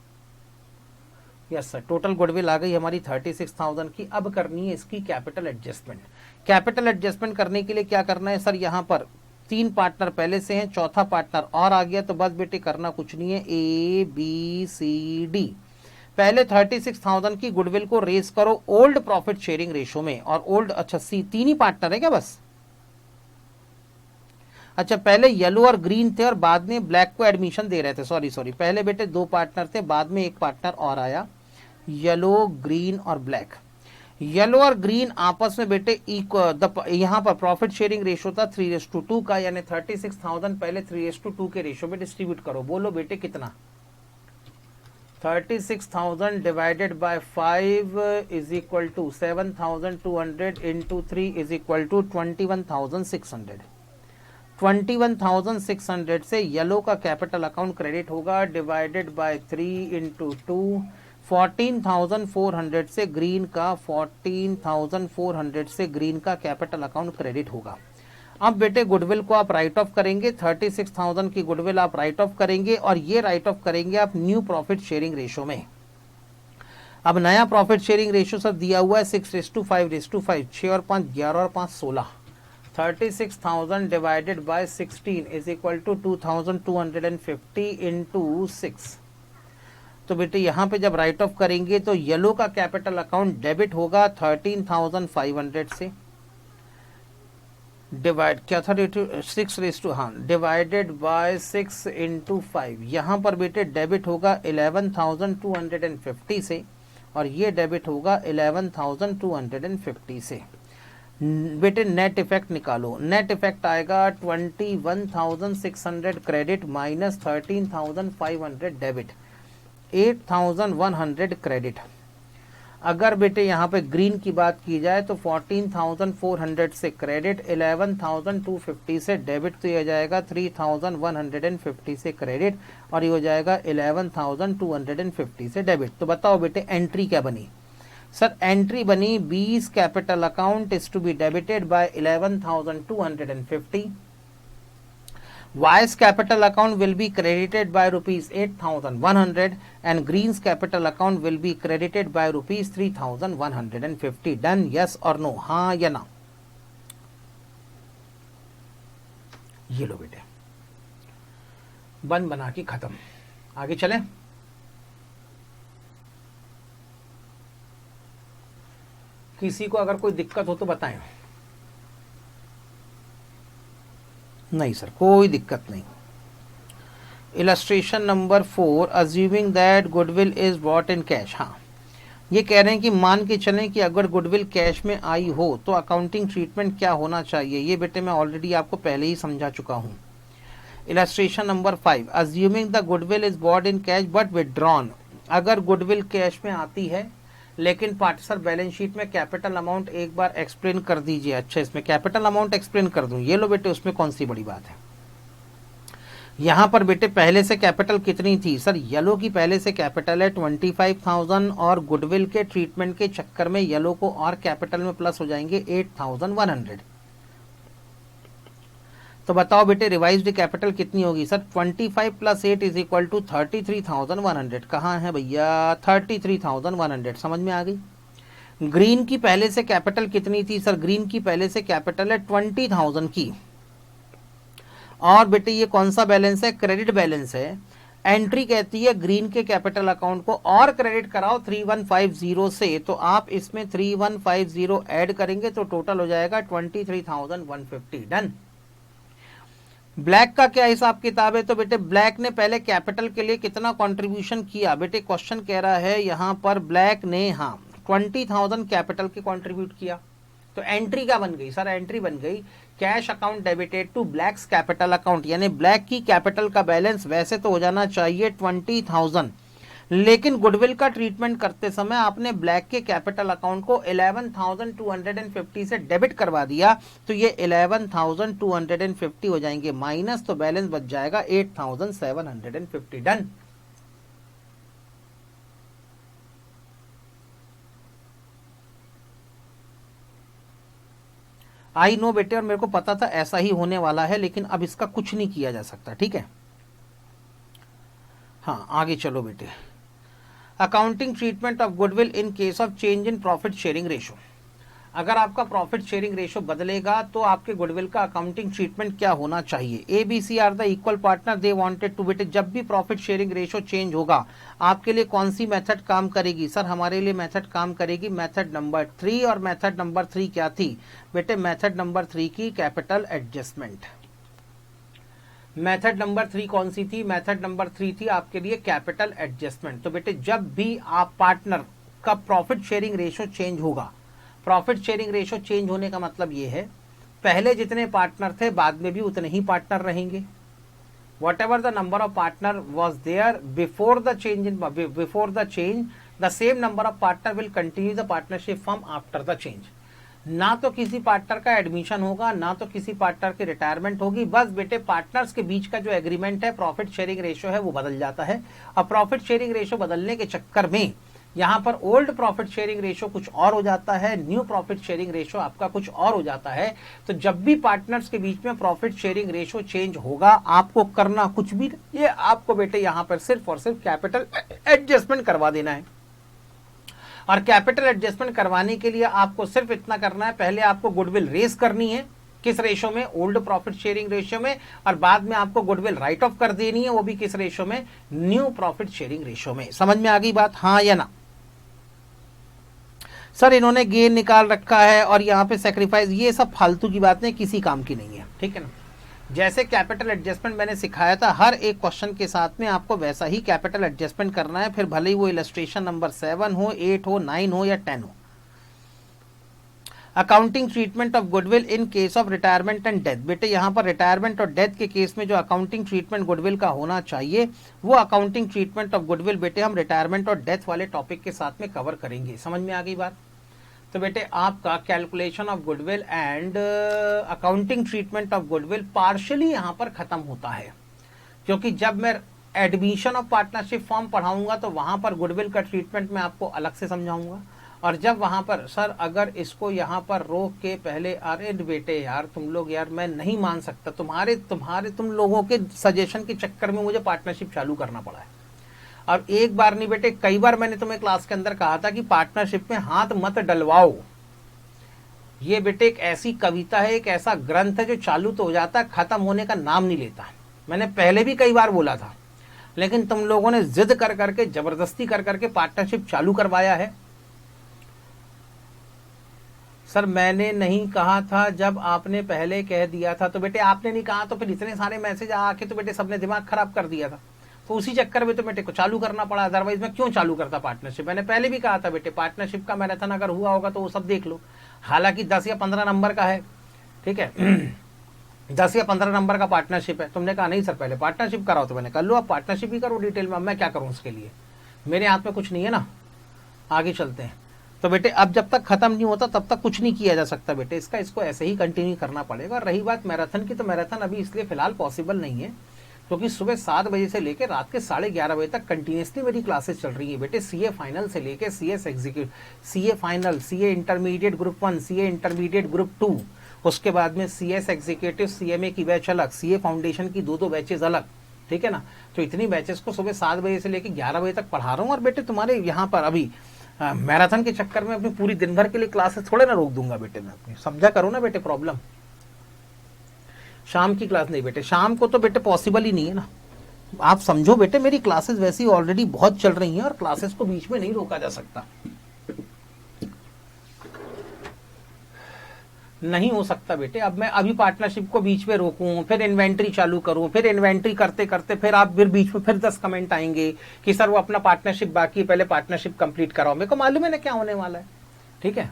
यस सर, टोटल गुडविल आ गई हमारी 36,000 की। अब करनी है इसकी कैपिटल एडजस्टमेंट। कैपिटल एडजस्टमेंट करने के लिए क्या करना है सर? यहाँ पर 3 पार्टनर पहले से हैं, चौथा पार्टनर और आ गया, तो बस बेटे करना कुछ नहीं है, ABCD। पहले 36,000 की गुडविल को रेस करो ओल्ड प्रॉफिट शेयरिंग रेशो में। और ओल्ड, अच्छा सी 3 ही पार्टनर है क्या बस? अच्छा, पहले येलो और ग्रीन थे और बाद में ब्लैक को एडमिशन दे रहे थे। सॉरी, पहले बेटे 2 पार्टनर थे, बाद में एक पार्टनर और आया, येलो, ग्रीन और ब्लैक। येलो और ग्रीन आपस में बेटे यहाँ पर प्रॉफिट शेयरिंग रेशो था 3:2 का, यानी 36,000 पहले 3:2 के रेशो में डिस्ट्रीब्यूट करो। बोलो बेटे कितना? 36,000 divided by 5 is equal to 7,200 into 3 is equal to 21,600। 21,600 से येलो का कैपिटल अकाउंट क्रेडिट होगा, डिवाइडेड बाय 3 इंटू 2। 14,400 से ग्रीन का 14,400 से ग्रीन का कैपिटल अकाउंट क्रेडिट होगा। अब बेटे गुडविल को आप राइट ऑफ करेंगे, 36,000 की गुडविल आप राइट ऑफ करेंगे और ये राइट ऑफ करेंगे आप न्यू प्रॉफिट शेयरिंग रेशो में। अब नया प्रॉफिट शेयरिंग रेशो सर दिया हुआ है 6:5:5, 6 और 5 11 और 5 16। 36,000 divided by 16 is equal to 2,250 into 6। तो बेटे यहाँ पे जब राइट ऑफ करेंगे तो येलो का कैपिटल अकाउंट डेबिट होगा 13,500 से, डिवाइड क्या था रेट 6:, हाँ, डिवाइडेड बाय 6 इंटू 5। यहाँ पर बेटे डेबिट होगा 11,250 से और ये डेबिट होगा 11,250 से। बेटे नेट इफेक्ट निकालो। नेट इफेक्ट आएगा 21,600 क्रेडिट माइनस 13,500 डेबिट, 8,100 क्रेडिट। अगर बेटे यहाँ पे ग्रीन की बात की जाए तो 14,400 से क्रेडिट, 11,250 से डेबिट, तो ये हो जाएगा 3,150 से क्रेडिट और ये हो जाएगा 11,250 से डेबिट। तो बताओ बेटे एंट्री क्या बनी? सर एंट्री बनी 20 capital account is to be debited by 11,250। Y's capital account will be credited by rupees 8,100 and Green's capital account will be credited by rupees 3,150. Done? Yes or no? हाँ या ना? ये लो बेटे, बन बना के खत्म। आगे चले। किसी को अगर कोई दिक्कत हो तो बताएं। नहीं सर, कोई दिक्कत नहीं। Illustration number 4, assuming that goodwill is bought in cash. हाँ, ये कह रहे हैं कि मान के चलें कि अगर गुडविल कैश में आई हो तो अकाउंटिंग ट्रीटमेंट क्या होना चाहिए। ये बेटे मैं ऑलरेडी आपको पहले ही समझा चुका हूँ। Illustration number 5, assuming the goodwill is bought in cash but withdrawn. अगर गुडविल कैश में आती है लेकिन पार्टनर बैलेंस शीट में कैपिटल अमाउंट एक बार एक्सप्लेन कर दीजिए। अच्छा, इसमें कैपिटल अमाउंट एक्सप्लेन कर दूं? ये लो बेटे, उसमें कौन सी बड़ी बात है। यहां पर बेटे पहले से कैपिटल कितनी थी? सर येलो की पहले से कैपिटल है 25,000 और गुडविल के ट्रीटमेंट के चक्कर में येलो को और कैपिटल में प्लस हो जाएंगे 8,100। तो बताओ बेटे रिवाइज्ड कैपिटल कितनी होगी sir? 25 plus 8 is equal to 33,100। कहाँ है भैया? 33,100। समझ में आ गई? ग्रीन की पहले से कैपिटल कितनी थी सर? ग्रीन की पहले से कैपिटल है 20,000 की। और बेटे ये कौन सा बैलेंस है? क्रेडिट बैलेंस है। एंट्री कहती है ग्रीन के कैपिटल अकाउंट को और क्रेडिट कराओ 3150 से, तो आप इसमें 3150 ऐड करेंगे तो टोटल हो जाएगा 23,150। डन। ब्लैक का क्या हिसाब किताब है? तो बेटे ब्लैक ने पहले कैपिटल के लिए कितना कंट्रीब्यूशन किया? बेटे क्वेश्चन कह रहा है यहां पर ब्लैक ने 20,000 कैपिटल के कंट्रीब्यूट किया। तो एंट्री क्या बन गई सर? एंट्री बन गई cash account debited to Black's capital account, यानी ब्लैक की कैपिटल का बैलेंस वैसे तो हो जाना चाहिए 20,000, लेकिन गुडविल का ट्रीटमेंट करते समय आपने ब्लैक के कैपिटल अकाउंट को 11,250 से डेबिट करवा दिया, तो ये 11,250 हो जाएंगे माइनस, तो बैलेंस बच जाएगा 8,750। डन। आई नो बेटे, और मेरे को पता था ऐसा ही होने वाला है, लेकिन अब इसका कुछ नहीं किया जा सकता। ठीक है, हाँ आगे चलो बेटे। Accounting treatment of goodwill in case of change in profit sharing ratio. अगर आपका प्रॉफिट शेयरिंग रेशो बदलेगा तो आपके गुडविल का अकाउंटिंग ट्रीटमेंट क्या होना चाहिए? A B C are the equal partner they wanted to. बेटे जब भी प्रॉफिट शेयरिंग रेशो चेंज होगा आपके लिए कौन सी मेथड काम करेगी? सर हमारे लिए मेथड काम करेगी मेथड नंबर 3। और मेथड नंबर 3 क्या थी? बेटे मेथड नंबर 3 की कैपिटल एडजस्टमेंट। मेथड नंबर 3 कौन सी थी? मेथड नंबर 3 थी आपके लिए कैपिटल एडजस्टमेंट। तो बेटे जब भी आप पार्टनर का प्रॉफिट शेयरिंग रेशो चेंज होगा, प्रॉफिट शेयरिंग रेशो चेंज होने का मतलब ये है पहले जितने पार्टनर थे बाद में भी उतने ही पार्टनर रहेंगे। Whatever the number of partner was there before the change, the same number of partner will continue the partnership form after the change. ना तो किसी पार्टनर का एडमिशन होगा, ना तो किसी पार्टनर की रिटायरमेंट होगी, बस बेटे पार्टनर्स के बीच का जो एग्रीमेंट है प्रॉफिट शेयरिंग रेशो है वो बदल जाता है। अब प्रॉफिट शेयरिंग रेशो बदलने के चक्कर में यहां पर ओल्ड प्रॉफिट शेयरिंग रेशो कुछ और हो जाता है, न्यू प्रॉफिट शेयरिंग रेशो आपका कुछ और हो जाता है। तो जब भी पार्टनर्स के बीच में प्रॉफिट शेयरिंग रेशो चेंज होगा आपको करना कुछ भी, ये आपको बेटे यहां पर सिर्फ और सिर्फ कैपिटल एडजस्टमेंट करवा देना है। और कैपिटल एडजस्टमेंट करवाने के लिए आपको सिर्फ इतना करना है, पहले आपको गुडविल रेज करनी है। किस रेशो में? ओल्ड प्रॉफिट शेयरिंग रेशो में। और बाद में आपको गुडविल राइट ऑफ कर देनी है, वो भी किस रेशो में? न्यू प्रॉफिट शेयरिंग रेशो में। समझ में आ गई बात? हाँ या ना? सर इन्होंने गेन निकाल रखा है और यहाँ पे सेक्रीफाइस, ये सब फालतू की बातें किसी काम की नहीं है। ठीक है ना? जैसे कैपिटल एडजस्टमेंट मैंने सिखाया था हर एक क्वेश्चन के साथ में आपको वैसा ही कैपिटल एडजस्टमेंट करना है, फिर भले ही वो इलस्ट्रेशन नंबर 7 हो, 8 हो, 9 हो या 10 हो। Accounting treatment of goodwill in case of retirement and death. बेटे यहाँ पर रिटायरमेंट और डेथ के केस में जो अकाउंटिंग ट्रीटमेंट गुडविल का होना चाहिए वो अकाउंटिंग ट्रीटमेंट ऑफ गुडविल बेटे हम रिटायरमेंट और डेथ वाले टॉपिक के साथ में कवर करेंगे। समझ में आ गई बात? तो बेटे आपका calculation of goodwill and accounting treatment of goodwill partially यहां पर खत्म होता है, क्योंकि जब मैं एडमिशन ऑफ पार्टनरशिप फॉर्म पढ़ाऊंगा तो वहां पर गुडविल का ट्रीटमेंट मैं आपको अलग से समझाऊंगा। और जब वहां पर सर अगर इसको यहां पर रोक के पहले, अरे बेटे यार तुम लोग यार मैं नहीं मान सकता, तुम लोगों के सजेशन के चक्कर में मुझे पार्टनरशिप चालू करना पड़ा है। अब एक बार नहीं बेटे कई बार मैंने तुम्हें क्लास के अंदर कहा था कि पार्टनरशिप में हाथ मत डलवाओ। ये बेटे एक ऐसी कविता है, एक ऐसा ग्रंथ है जो चालू तो हो जाता है, खत्म होने का नाम नहीं लेता। मैंने पहले भी कई बार बोला था, लेकिन तुम लोगों ने जिद कर करके, जबरदस्ती कर करके पार्टनरशिप चालू करवाया है। सर मैंने नहीं कहा था, जब आपने पहले कह दिया था। तो बेटे आपने नहीं कहा तो फिर इतने सारे मैसेज आके तो बेटे सबने दिमाग खराब कर दिया था, तो उसी चक्कर में तो बेटे को चालू करना पड़ा, अदरवाइज मैं क्यों चालू करता पार्टनरशिप। मैंने पहले भी कहा था बेटे पार्टनरशिप का मैराथन अगर हुआ होगा तो वो सब देख लो, हालांकि 10 या 15 नंबर का है। ठीक है 10 या 15 नंबर का पार्टनरशिप है। तुमने कहा नहीं सर पहले पार्टनरशिप कराओ, तो मैंने कर लो, अब पार्टनरशिप ही करो डिटेल में। अब मैं क्या करूं उसके लिए, मेरे हाथ में कुछ नहीं है ना। आगे चलते हैं। तो बेटे अब जब तक खत्म नहीं होता तब तक कुछ नहीं किया जा सकता बेटे, इसको ऐसे ही कंटिन्यू करना पड़ेगा। और रही बात मैराथन की, तो मैराथन अभी इसलिए फिलहाल पॉसिबल नहीं है क्योंकि सुबह 7 बजे से लेकर रात के 11:30 बजे तक कंटिन्यूसली मेरी क्लासेस चल रही है बेटे। सीए फाइनल से लेकर CS executive, CA final, CA intermediate group 1, CA intermediate group 2, उसके बाद में CS एग्जीक्यूटिव CMA की बैच अलग, CA फाउंडेशन की दो बैचेज अलग, ठीक है ना। तो इतनी बैचेस को सुबह 7 बजे से लेकर 11 बजे तक पढ़ा रहा हूँ। और बेटे तुम्हारे यहाँ पर अभी मैराथन के चक्कर में अपनी पूरी दिन भर के लिए क्लासेस थोड़े ना रोक दूंगा बेटे मैं अपनी, समझा करो ना बेटे प्रॉब्लम। शाम की क्लास नहीं बेटे, शाम को तो बेटे पॉसिबल ही नहीं है ना, आप समझो बेटे मेरी क्लासेस वैसी ऑलरेडी बहुत चल रही हैं और क्लासेस को बीच में नहीं रोका जा सकता, नहीं हो सकता बेटे। अब मैं अभी पार्टनरशिप को बीच में रोकूं, फिर इन्वेंट्री चालू करूं, फिर इन्वेंट्री करते करते फिर आप फिर बीच में फिर 10 कमेंट आएंगे कि सर वो अपना पार्टनरशिप बाकी है, पहले पार्टनरशिप कंप्लीट कराओ। मेरे को मालूम है ना क्या होने वाला है, ठीक है।